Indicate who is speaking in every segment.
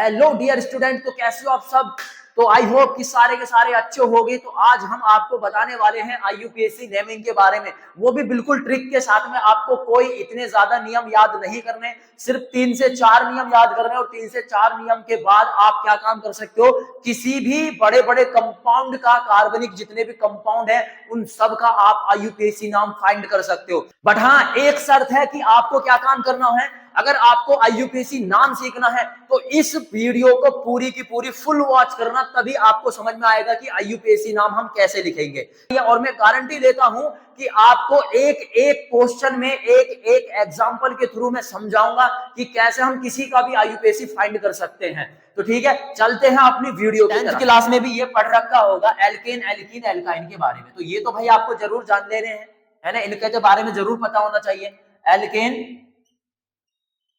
Speaker 1: Hello dear student, तो कैसे हो आप सब। तो आई होप कि सारे के सारे अच्छे होंगे। तो आज हम आपको बताने वाले हैं आईयूपीएससी नेमिंग के बारे में, वो भी बिल्कुल ट्रिक के साथ में। आपको कोई इतने ज्यादा नियम याद नहीं करने, सिर्फ 3 से 4 नियम याद करने, और 3 से 4 नियम के बाद आप क्या काम कर सकते हो, किसी भी बड़े बड़े कंपाउंड का, कार्बनिक जितने भी कंपाउंड है उन सब का आप आईयूपीएससी नाम फाइंड कर सकते हो। बट हाँ, एक शर्त है कि आपको क्या काम करना है। अगर आपको आईयूपीएससी नाम सीखना है तो इस वीडियो को पूरी की पूरी फुल वॉच करना, तभी आपको समझ में आएगा कि आईयूपीएससी नाम हम कैसे लिखेंगे। और मैं गारंटी देता हूं कि आपको एक एक क्वेश्चन में एक एक एग्जांपल के थ्रू मैं समझाऊंगा कि कैसे हम किसी का भी आईयूपीएससी फाइंड कर सकते हैं। तो ठीक है, चलते हैं अपनी वीडियो की तरफ। 10th क्लास में भी ये पढ़ रखा होगा एल्केन, एल्कीन, एल्काइन के बारे में, तो ये तो भाई आपको जरूर जान लेने हैं, है ना। इनके बारे में जरूर पता होना चाहिए। एल्केन,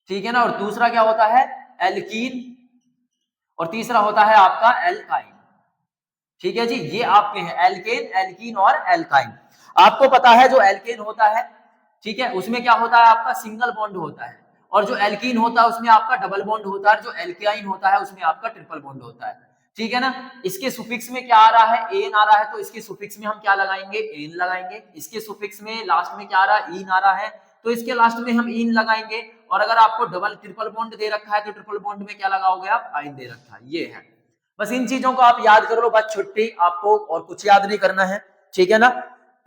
Speaker 1: ठीक है ना, और दूसरा क्या होता है, एल्कीन, और तीसरा होता है आपका एल्काइन। ठीक है जी, ये आपके हैं एल्केन, एल्कीन और एल्काइन। आपको पता है जो एल्केन होता है, ठीक है, उसमें क्या होता है, आपका सिंगल बॉन्ड होता है, और जो एल्कीन होता है उसमें आपका डबल बॉन्ड होता है, जो एल्काइन होता है उसमें आपका ट्रिपल बॉन्ड होता है। ठीक है ना। इसके सुफिक्स में क्या आ रहा है, एन आ रहा है, तो इसके सुफिक्स में हम क्या लगाएंगे, एन लगाएंगे। इसके सुफिक्स में लास्ट में क्या आ रहा है, इन आ रहा है, तो इसके लास्ट में हम इन लगाएंगे। और अगर आपको डबल ट्रिपल बॉन्ड दे रखा है तो ट्रिपल बॉन्ड में क्या लगाओगे आप, आइन दे रखा है, ये है। बस इन चीजों को आप याद कर लो, बस छुट्टी, आपको और कुछ याद नहीं करना है। ठीक है ना।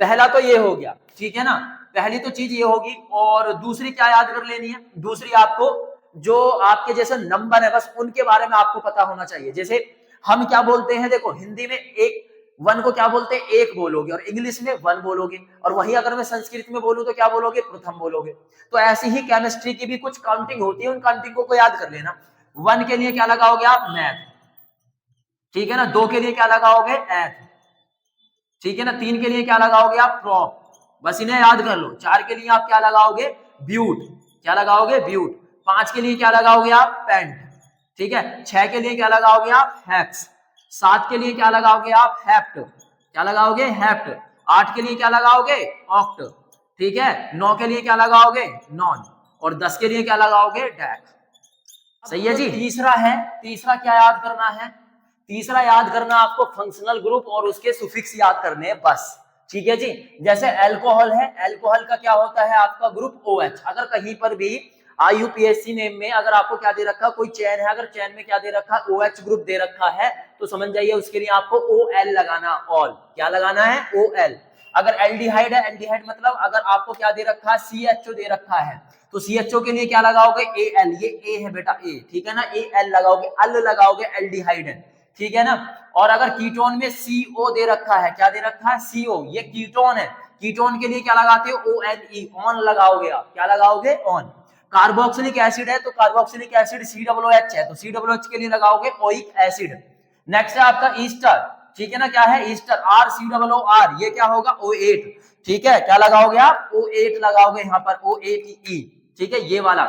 Speaker 1: पहला तो ये हो गया, ठीक है ना, पहली तो चीज ये होगी। और दूसरी क्या याद कर लेनी है, दूसरी आपको जो आपके जैसे नंबर है बस उनके बारे में आपको पता होना चाहिए। जैसे हम क्या बोलते हैं, देखो हिंदी में एक वन को क्या बोलते हैं, एक बोलोगे, और इंग्लिश में वन बोलोगे, और वही अगर मैं संस्कृत में बोलूं तो क्या बोलोगे, प्रथम बोलोगे। तो ऐसी ही केमिस्ट्री की भी कुछ काउंटिंग होती है, उन काउंटिंगों को याद कर लेना। वन के लिए क्या लगाओगे आप, मैथ, ठीक है ना। दो के लिए क्या लगाओगे, एथ, ठीक है ना। तीन के लिए क्या लगाओगे आप, प्रॉप, बस इन्हें याद कर लो। चार के लिए आप क्या लगाओगे, ब्यूट, क्या लगाओगे, ब्यूट। पांच के लिए क्या लगाओगे आप, पेंट, ठीक है। छह के लिए क्या लगाओगे आप, हेक्स। सात के लिए क्या लगाओगे आप, हेप्ट, क्या लगाओगे, हेप्ट। आठ के लिए क्या लगाओगे, ऑक्ट, ठीक है। नौ के लिए क्या लगाओगे, नॉन, और 10 के लिए क्या लगाओगे, डैक। सही है जी। तीसरा है, तीसरा क्या याद करना है, तीसरा याद करना आपको फंक्शनल ग्रुप और उसके सुफिक्स याद करने हैं बस। ठीक है जी। जैसे अल्कोहल है, अल्कोहल का क्या होता है आपका ग्रुप OH। अगर कहीं पर भी आईयूपीएससी नेम में अगर आपको क्या दे रखा, कोई चैन है, अगर चैन में क्या दे रखा, OH ग्रुप दे रखा है, तो समझ जाइए उसके लिए आपको OL लगाना, ऑल, क्या लगाना है, OL। अगर एल्डिहाइड है, एल्डिहाइड मतलब अगर आपको क्या दे रखा है, CHO दे रखा है, तो CHO के लिए क्या लगाओगे, AL, ये A है बेटा, A, ठीक है ना, AL लगाओगे, अल लगाओगे, एल्डिहाइड है, ठीक है ना। और अगर कीटोन में CO दे रखा है, क्या दे रखा है, CO, ये कीटोन है, कीटोन के लिए क्या लगाते हो, ONE, ऑन लगाओगे आप, क्या लगाओगे, ऑन। कार्बोक्सिलिक एसिड है तो कार्बोक्सिलिक एसिड COOH है, तो COOH के लिए लगाओगे ओइक एसिड। नेक्स्ट है आपका ईस्टर, ठीक है ना, क्या है, ईस्टर, RCOOR, ये क्या होगा, O8, ठीक है, क्या लगाओगे आप, O8 लगाओगे यहाँ पर, OATE, ठीक है, ये वाला।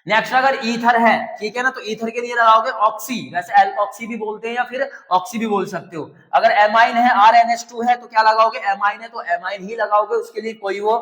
Speaker 1: नेक्स्ट अगर ईथर है, ठीक है ना, तो ईथर के लिए लगाओगे ऑक्सी, वैसे एल्कोक्सी भी बोलते हैं या फिर ऑक्सी भी बोल सकते हो। अगर एमाइन है, RNH2 है, तो क्या लगाओगे, एमाइन है तो एमाइन ही लगाओगे, उसके लिए कोई वो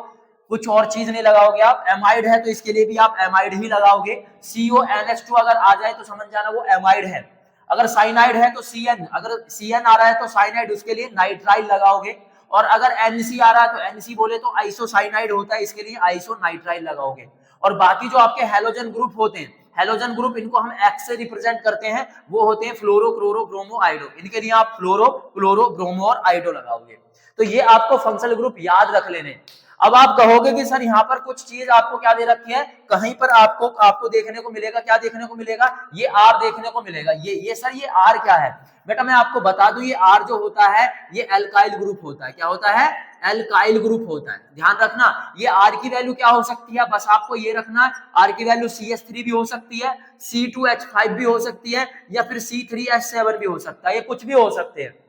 Speaker 1: कुछ और चीज नहीं लगाओगे आप। एमाइड है तो इसके लिए भी आप एमाइड ही लगाओगे। CONH2 अगर आ जाए तो समझ जाना वो एमाइड है। अगर साइनाइड है तो CN, अगर CN आ रहा है तो साइनाइड, उसके लिए नाइट्राइल लगाओगे। और अगर NC आ रहा है तो NC बोले तो आइसोसाइनाइड होता है, इसके लिए आइसोनाइट्राइल लगाओगे। और बाकी जो आपके हैलोजन ग्रुप होते हैं, हैलोजन ग्रुप इनको हम एक्स से रिप्रेजेंट करते हैं, वो होते हैं फ्लोरो, क्लोरो, ब्रोमो, आइडो, इनके लिए आप फ्लोरो, क्लोरो, ब्रोमो और आइडो लगाओगे। तो ये आपको फंक्शनल ग्रुप याद रख लेने। अब आप कहोगे कि सर यहाँ पर कुछ चीज आपको क्या दे रखी है, कहीं पर आपको देखने को मिलेगा, क्या देखने को मिलेगा, ये आर देखने को मिलेगा। ये सर ये आर क्या है, बेटा मैं आपको बता दूं, ये आर जो होता है ये एल्काइल ग्रुप होता है। क्या होता है, एल्काइल ग्रुप होता है, ध्यान रखना। ये आर की वैल्यू क्या हो सकती है, बस आपको ये रखना, आर की वैल्यू CH3 भी हो सकती है, C2H5 भी हो सकती है, या फिर C3H7 भी हो सकता है, ये कुछ भी हो सकते हैं।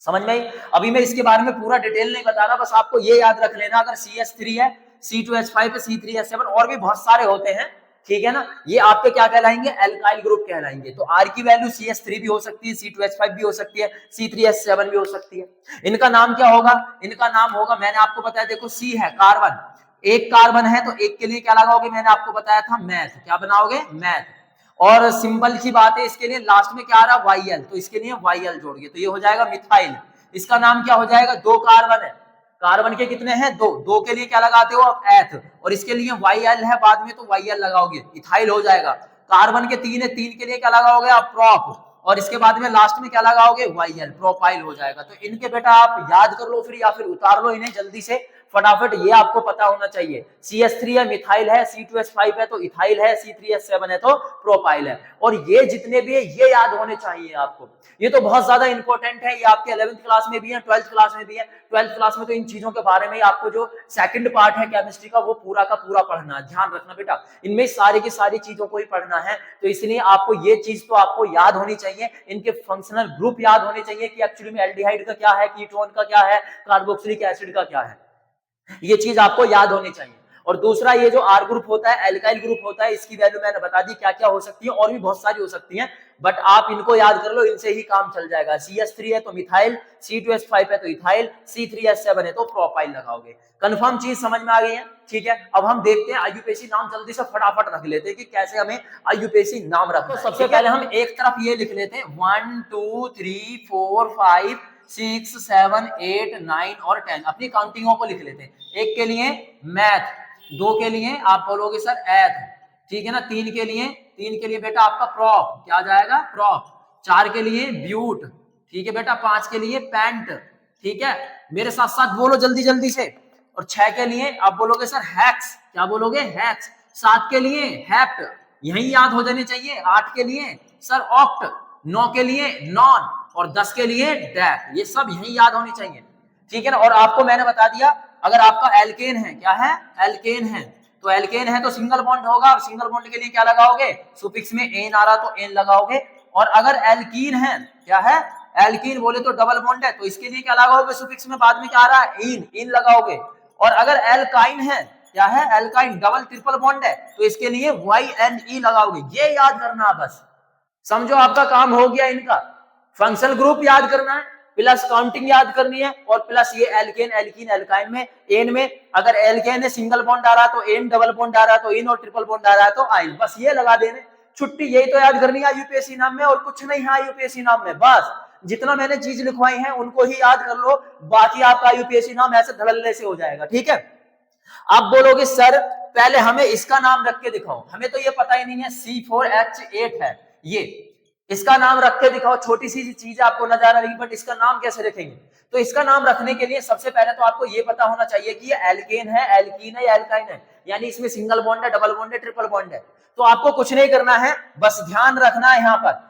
Speaker 1: समझ में आई? अभी मैं इसके बारे में पूरा डिटेल नहीं बता रहा, बस आपको ये याद रख लेना, अगर CH3 है, C2H5 है, C3H7 और भी बहुत सारे होते हैं, ठीक है ना, ये आपके क्या कहलाएंगे, एल्काइल ग्रुप कहलाएंगे। तो R की वैल्यू CH3 भी हो सकती है, C2H5 भी हो सकती है, C3H7 भी हो सकती है। इनका नाम क्या होगा, इनका नाम होगा, मैंने आपको बताया, देखो C है कार्बन, एक कार्बन है तो एक के लिए क्या लगाओगे, मैंने आपको बताया था मैथ, क्या बनाओगे, मैथ। और सिंबल की बात है, इसके लिए लास्ट में क्या आ रहा है, वाई एल, तो इसके लिए वाई एल जोड़िए, तो ये हो जाएगा मिथाइल। इसका नाम क्या हो जाएगा, 2 कार्बन है, कार्बन के कितने हैं, 2, 2 के लिए क्या लगाते हो आप, एथ, और इसके लिए वाई एल है बाद में, तो वाई एल लगाओगे, इथाइल हो जाएगा। कार्बन के 3 है, 3 के लिए क्या लगाओगे आप, प्रोप, और इसके बाद में लास्ट में क्या लगाओगे, वाई एल, प्रोपाइल हो जाएगा। तो इनके बेटा आप याद कर लो फिर, या फिर उतार लो इन्हें जल्दी से फटाफट, ये आपको पता होना चाहिए। CH3 है मिथाइल है, C2H5 है तो इथाइल है, C3H7 है तो प्रोपाइल है, और ये जितने भी है ये याद होने चाहिए आपको। ये तो बहुत ज्यादा इंपॉर्टेंट है, ये आपके 11th क्लास में भी है, 12th क्लास में भी है। 12th क्लास में तो इन चीजों के बारे में आपको जो सेकंड पार्ट है केमिस्ट्री का वो पूरा का पूरा पढ़ना है, ध्यान रखना बेटा, इनमें सारी की सारी चीजों को ही पढ़ना है, तो इसलिए आपको ये चीज तो आपको याद होनी चाहिए, इनके फंक्शनल ग्रुप याद होने चाहिए कि एक्चुअली में एल्डिहाइड का क्या है, कीटोन का क्या है, कार्बोक्सिलिक एसिड का क्या है, ये चीज आपको याद होनी चाहिए। और दूसरा ये जो आर ग्रुप होता है, एल्काइल ग्रुप होता है, इसकी वैल्यू मैंने बता दी क्या क्या हो सकती है, और भी बहुत सारी हो सकती हैं, बट आप इनको याद कर लो, इनसे ही काम चल जाएगा। CH3 है तो मिथाइल, C2H5 है तो इथाइल, C3H7 है तो प्रोपाइल लगाओगे। कंफर्म चीज समझ में आ गई है, ठीक है। अब हम देखते हैं IUPAC नाम जल्दी से फटाफट रख लेते हैं कि कैसे हमें IUPAC नाम रखना। तो सबसे पहले हम एक तरफ ये लिख लेते हैं 1 2 3 4 5 6 7 8 9 और 10, अपनी काउंटिंगों को लिख लेते हैं। एक के लिए मैथ, 2 के लिए आप बोलोगे सर एथ, ठीक है ना, 3 के लिए बेटा आपका प्रॉप, क्या जाएगा प्रॉप, 4 के लिए ब्यूट, ठीक है बेटा, 5 के लिए पैंट, ठीक है, मेरे साथ साथ बोलो जल्दी जल्दी से, और 6 के लिए आप बोलोगे सर हैक्स, क्या बोलोगे हैक्स, 7 के लिए हैप्ट, यही याद हो जाने चाहिए, 8 के लिए सर ऑक्ट, 9 के लिए नॉन, और 10 के लिए डैट, ये सब यही याद होनी चाहिए, ठीक है ना। और आपको मैंने बता दिया अगर आपका एल्केन है, क्या है एल्केन है, तो एल्केन है तो सिंगल बॉन्ड होगा, और सिंगल बॉन्ड के लिए क्या लगाओगे, सुफिक्स में एन आ रहा तो एन लगाओगे, और अगर एल्कीन है, क्या है एल्कीन बोले तो डबल बॉन्ड है, तो इसके लिए क्या लगाओगे, सुफिक्स में बाद में क्या आ रहा है इन, इन लगाओगे, और अगर एल्काइन है, क्या है एल्काइन डबल ट्रिपल बॉन्ड है, तो इसके लिए YNE लगाओगे, ये याद करना बस, समझो आपका काम हो गया। इनका फंक्शनल ग्रुप याद करना है, प्लस काउंटिंग याद करनी है, और प्लस ये एल्केन एल्कीन एल्काइन में एन में अगर एल्केन है सिंगल बॉन्ड आ रहा तो एन, डबल बॉन्ड आ रहा तो इन, और ट्रिपल बॉन्ड आ रहा है तो आइन, बस ये लगा देने, छुट्टी, यही तो याद करनी है IUPAC नाम में, और कुछ नहीं है IUPAC नाम में, बस जितना मैंने चीज लिखवाई है उनको ही याद कर लो, बाकी आपका IUPAC नाम ऐसे धड़ल्ले से हो जाएगा, ठीक है। आप बोलोगे सर पहले हमें इसका नाम रख के दिखाओ, हमें तो ये पता ही नहीं है, C4H8 है ये, इसका नाम रख के दिखाओ, छोटी सी चीज आपको नजर आ रही, बट इसका नाम कैसे रखेंगे, तो इसका नाम रखने के लिए सबसे पहले तो आपको ये पता होना चाहिए कि ये एल्केन है, एल्कीन है या एल्काइन है, यानी इसमें सिंगल बॉन्ड है, डबल बॉन्ड है, ट्रिपल बॉन्ड है, तो आपको कुछ नहीं करना है, बस ध्यान रखना है यहाँ पर,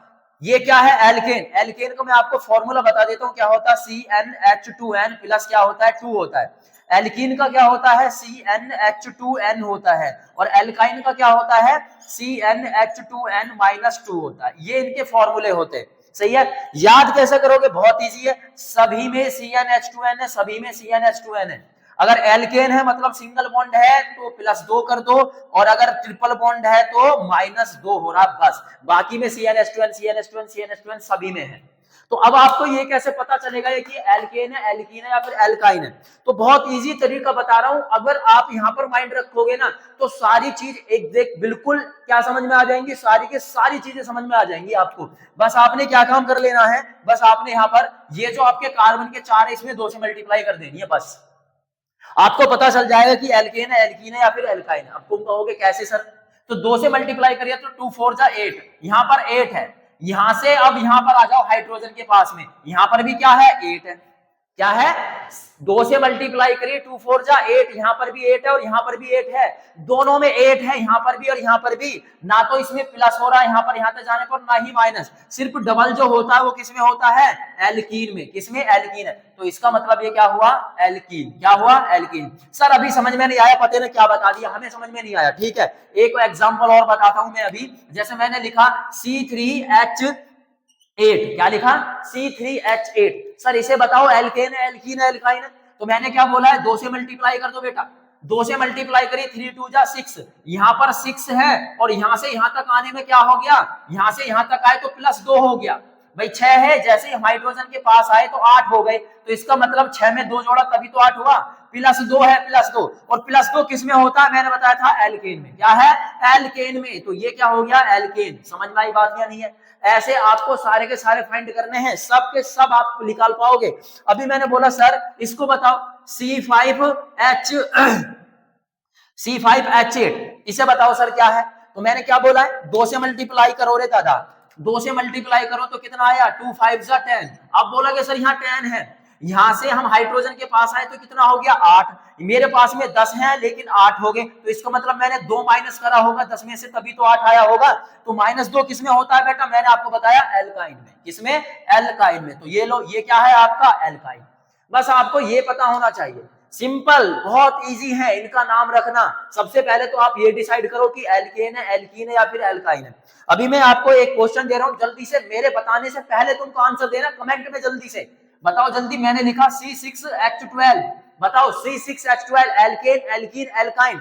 Speaker 1: ये क्या है एल्केन, एल्केन को मैं आपको फॉर्मूला बता देता हूँ क्या होता है, CnH2n प्लस क्या होता है 2 होता है, एल्कीन का क्या होता है CnH2n होता है, और एल्काइन का क्या होता है CnH2n -2 होता है, ये इनके फॉर्मूले होते हैं, सही है। याद कैसे करोगे, बहुत इजी है, सभी में CnH2n है, सभी में CnH2n है, अगर एल्केन है मतलब सिंगल बॉन्ड है तो +2 कर दो, और अगर ट्रिपल बॉन्ड है तो -2 हो रहा, बस, बाकी में CnH2n CnH2n CnH2n सभी में है। तो अब आपको ये कैसे पता चलेगा कि एल्केन है, एल्कीन है या फिर एल्काइन है, तो बहुत इजी तरीका बता रहा हूं, अगर आप यहां पर माइंड रखोगे ना तो सारी चीज एक देख बिल्कुल क्या समझ में आ जाएंगी, सारी की सारी चीजें समझ में आ जाएंगी आपको। बस आपने क्या काम कर लेना है, बस आपने यहाँ पर ये जो आपके कार्बन के 4 है इसमें 2 से मल्टीप्लाई कर देनी है, बस आपको पता चल जाएगा कि एल्केन है, एल्कीन है या फिर एल्काइन है। अब तुम कहोगे कैसे सर, तो 2 से मल्टीप्लाई करिए तो 2 4 जा 8, यहाँ पर 8 है, यहां से अब यहां पर आ जाओ हाइड्रोजन के पास में, यहां पर भी क्या है 8 है, क्या है 2 से मल्टीप्लाई करिए 2 4 जा 8, यहां पर भी 8 है और यहां पर भी 8 है, दोनों में 8 है, यहां पर भी और यहां पर भी, ना तो इसमें प्लस हो रहा है यहां पर, यहां तक जाने पर ना ही माइनस, सिर्फ डबल जो होता है वो किसमें होता है एल्कीन में, किसमें एल्कीन है, तो इसका मतलब ये क्या हुआ एल्कीन, क्या हुआ एल्कीन। सर अभी समझ में नहीं आया, पता नहीं क्या बता दिया, हमें समझ में नहीं आया, ठीक है, एक एग्जांपल और बताता हूं मैं अभी, जैसे मैंने लिखा C3H8, क्या लिखा C3H8, सर इसे बताओ एल्केन है, एल्कीन है, एल्काइन है, तो मैंने क्या बोला है 2 से मल्टीप्लाई कर दो बेटा, 2 से मल्टीप्लाई करिए 3 2 जा 6, यहां पर 6 है और यहां से यहां तक आने में क्या हो गया, यहां से यहां तक आए तो +2 हो गया, भाई 6 है, जैसे ही हाइड्रोजन के पास आए तो 8 हो गए, तो इसका मतलब 6 में 2 जोड़ा तभी तो 8 हुआ, +2 है, +2, और +2 किस में होता है मैंने बताया था एल्केन में। क्या है? एल्केन में। तो ये क्या हो गया? एल्केन। समझ में आई बात या नहीं है? ऐसे आपको सारे के सारे फाइंड करने हैं, सब के सब आप निकाल पाओगे। अभी मैंने बोला सर इसको बताओ, C5H8, इसे बताओ सर क्या है? तो मैंने क्या बोला है? 2 से मल्टीप्लाई करो रे दादा, 2 से मल्टीप्लाई करो तो कितना आया? 2 5 जा 10। अब बोला कि सर यहाँ 10 है, यहां से हम हाइड्रोजन के पास आए तो कितना हो गया? 8। मेरे पास में 10 है लेकिन 8 हो गए, तो इसका मतलब मैंने 2 माइनस करा होगा 10 में से, तभी तो 8 आया होगा। तो -2 किसमें होता है बेटा? मैंने आपको बताया एल्काइन में। किसमें? एल्काइन में। तो ये लो, ये क्या है आपका? एल्काइन। बस आपको ये पता होना चाहिए। सिंपल, बहुत इजी है इनका नाम रखना। सबसे पहले तो आप ये डिसाइड करो कि एल्केन है, एल्कीन है या फिर एल्काइन है। अभी मैं आपको एक क्वेश्चन दे रहा हूं, जल्दी से मेरे बताने से पहले तुमको आंसर देना कमेंट में, जल्दी से बताओ। जल्दी, मैंने लिखा C6H12, बताओ C6H12 एल्केन, एल्कीन, एल्काइन।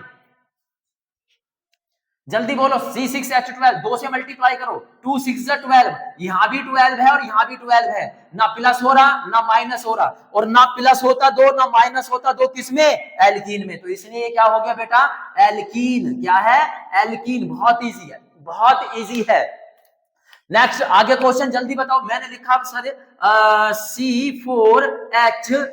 Speaker 1: जल्दी बोलो C6H12, 2 से मल्टीप्लाई करो, 2 6 12, यहां भी 12 है और यहां भी 12 है, ना प्लस हो रहा ना माइनस हो रहा, और ना प्लस होता 2 ना माइनस होता 2, किसमें? एल्कीन में। तो इसलिए क्या हो गया बेटा? एल्कीन। क्या है? एल्कीन। बहुत इजी है, बहुत इजी है। नेक्स्ट आगे क्वेश्चन जल्दी बताओ। मैंने लिखा सर C4H10,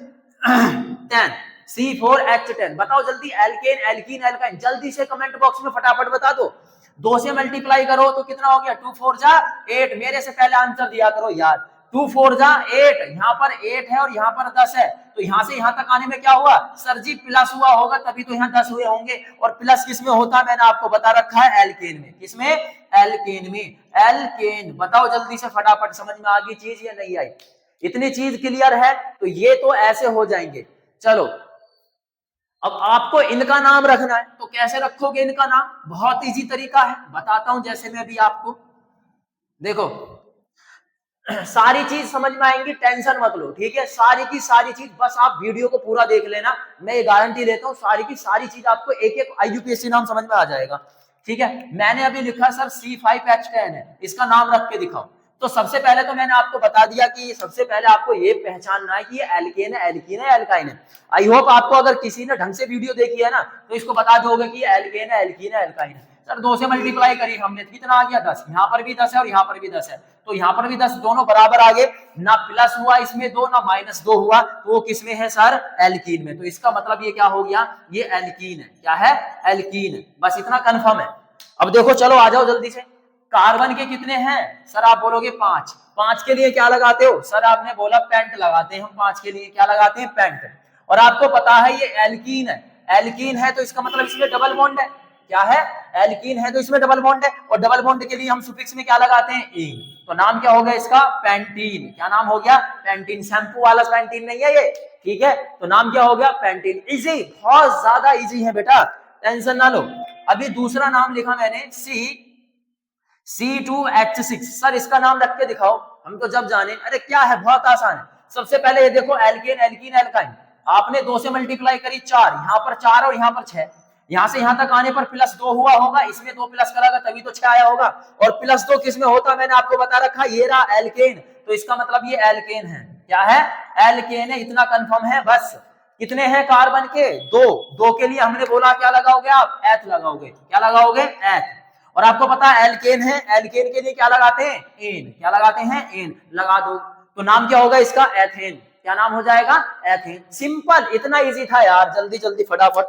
Speaker 1: C4H10, बताओ जल्दी एल्केन, एल्कीन, एल्काइन। जल्दी से कमेंट बॉक्स में फटाफट बता दो। 2 से मल्टीप्लाई करो तो कितना हो गया? 2 4 जा 8। मेरे से पहले आंसर दिया करो यार। 2 4 जा 8, यहाँ पर 8 है और यहाँ पर 10 है, तो यहाँ से यहाँ तक आने में क्या हुआ? सर जी प्लस हुआ होगा तभी तो यहाँ 10 हुए होंगे। और प्लस किसमें होता है? मैंने आपको बता रखा है एल्केन में। किसमें? एल्केन में। एल्केन। बताओ जल्दी से फटाफट, समझ में आ गई चीज या नहीं आई? इतनी चीज क्लियर है तो ये तो ऐसे हो जाएंगे। चलो अब आपको इनका नाम रखना है, तो कैसे रखोगे इनका नाम? बहुत इजी तरीका है, बताता हूं। जैसे मैं भी आपको, देखो सारी चीज समझ में आएंगी, टेंशन मत लो, ठीक है? सारी की सारी चीज, बस आप वीडियो को पूरा देख लेना, मैं ये गारंटी देता हूँ सारी की सारी चीज आपको एक एक IUPAC नाम समझ में आ जाएगा, ठीक है? मैंने अभी लिखा सर C5H10 है, इसका नाम रख के दिखाओ। तो सबसे पहले तो मैंने आपको बता दिया कि सबसे पहले आपको ये पहचानना है कि ये एल्केन है, एल्कीन है, एल्काइन है। आई होप आपको अगर किसी ने ढंग से वीडियो देखी है ना तो इसको बता दोगे कि ये एल्केन है, एल्कीन है, एल्काइन है। सर 2 से मल्टीप्लाई करी हमने, कितना आ गया? 10। यहाँ पर भी 10 है और यहाँ पर भी 10 है, तो यहाँ पर भी 10, दोनों बराबर आ गए। ना प्लस हुआ इसमें 2 ना -2 हुआ, तो वो किसमें है सर? एल्कीन में। तो इसका मतलब ये क्या हो गया? ये एल्कीन है। क्या है? एल्कीन है। बस इतना कंफर्म है। अब देखो, चलो आ जाओ जल्दी से। कार्बन के कितने हैं? सर आप बोलोगे 5। 5 के लिए क्या लगाते हो? सर आपने बोला पेंट लगाते हैं हम। 5 के लिए क्या लगाते हैं? पेंट। और आपको पता है ये एल्कीन है। एल्कीन है तो इसका मतलब इसमें डबल बॉन्ड है। क्या है? एल्कीन है तो इसमें डबल बॉन्ड है, और डबल बॉन्ड के लिए हम सुफिक्स में क्या लगाते हैं? इन। तो नाम क्या हो गया इसका? पेंटीन। क्या नाम हो गया? पेंटीन। शैम्पू वाला पेंटीन नहीं है ये, ठीक है? तो नाम क्या हो गया? पेंटीन। इजी, बहुत ज्यादा इजी है बेटा, टेंशन ना लो। अभी दूसरा नाम लिखा मैंने C2H6। सर इसका नाम रख के दिखाओ, हम तो जब जाने। अरे क्या है, बहुत आसान है। सबसे पहले ये देखो, एल्केन, एल्कीन, एल्काइन। आपने 2 से मल्टीप्लाई करी 4, यहाँ पर 4 और यहाँ पर 6, यहाँ से यहाँ तक आने पर +2 हुआ होगा, इसमें 2 प्लस करागा तभी तो 6 आया होगा। और +2 किस में होता है? मैंने आपको बता रखा, ये रहा एल्केन। तो इसका मतलब ये एल्केन है। क्या है? एल्केन है। इतना कंफर्म है बस। कितने हैं कार्बन के? 2। 2 के लिए हमने बोला क्या लगाओगे आप? एथ लगाओगे। क्या लगाओगे? एथ। और आपको पता है एल्केन है, एल्केन के लिए क्या लगाते हैं? एन। क्या लगाते हैं? एन। लगा दो, तो नाम क्या होगा इसका? एथेन। क्या नाम हो जाएगा? एथेन। सिंपल, इतना इजी था यार। जल्दी जल्दी फटाफट।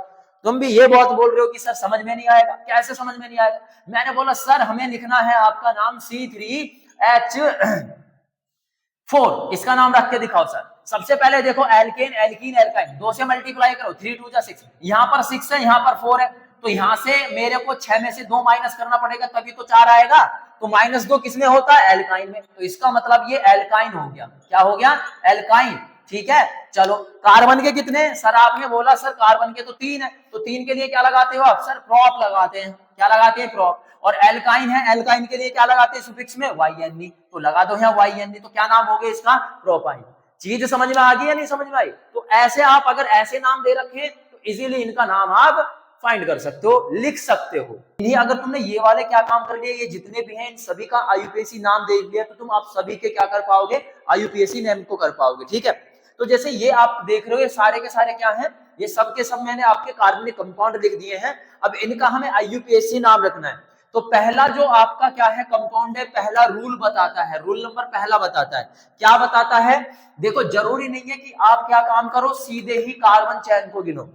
Speaker 1: तुम भी ये बहुत बोल रहे हो कि सर समझ में नहीं आएगा। कैसे समझ में नहीं आएगा? मैंने बोला सर हमें लिखना है आपका नाम C3H4, इसका नाम रख के दिखाओ सर। सबसे पहले देखो, एल्केन, एल्कीन, एल्काइन, 2 से मल्टीप्लाई करो, 3 2 जा 6, यहाँ पर 6 है, यहाँ पर 4 है, तो यहां से मेरे को 6 में से 2 माइनस करना पड़ेगा तभी तो 4 आएगा। तो -2 किसमें होता है? एल्काइन में। तो इसका मतलब ये एल्काइन हो गया। क्या हो गया? एल्काइन। ठीक है, चलो कार्बन के कितने? सर आपने बोला सर कार्बन के तो 3 है, तो 3 के लिए क्या लगाते हो आप? सर प्रॉप लगाते हैं। क्या लगाते हैं? प्रॉप। और एल्काइन है, एल्काइन के लिए क्या लगाते हैं सुफिक्स में? YN। तो लगा दो यहाँ YN। तो क्या नाम हो गया इसका? प्रोपाइन। चीज समझ में आ गई या नहीं समझ में आई? तो ऐसे आप अगर ऐसे नाम दे रखे तो इजीली इनका नाम आप फाइंड कर सकते हो, लिख सकते हो। नहीं, अगर तुमने ये वाले क्या काम कर लिए, ये जितने भी हैं इन सभी का IUPAC नाम देख लिया, तो तुम आप सभी के क्या कर पाओगे? IUPAC नेम को कर पाओगे। ठीक है, तो जैसे ये आप देख रहे हो, ये सारे के सारे क्या हैं, ये सब के सब मैंने आपके कार्बनिक कंपाउंड लिख दिए हैं। अब इनका हमें आईयूपीएसी नाम रखना है। तो पहला जो आपका क्या है कंपाउंड है, पहला रूल बताता है, रूल नंबर पहला बताता है, क्या बताता है? देखो जरूरी नहीं है कि आप क्या काम करो, सीधे ही कार्बन चेन को गिनो,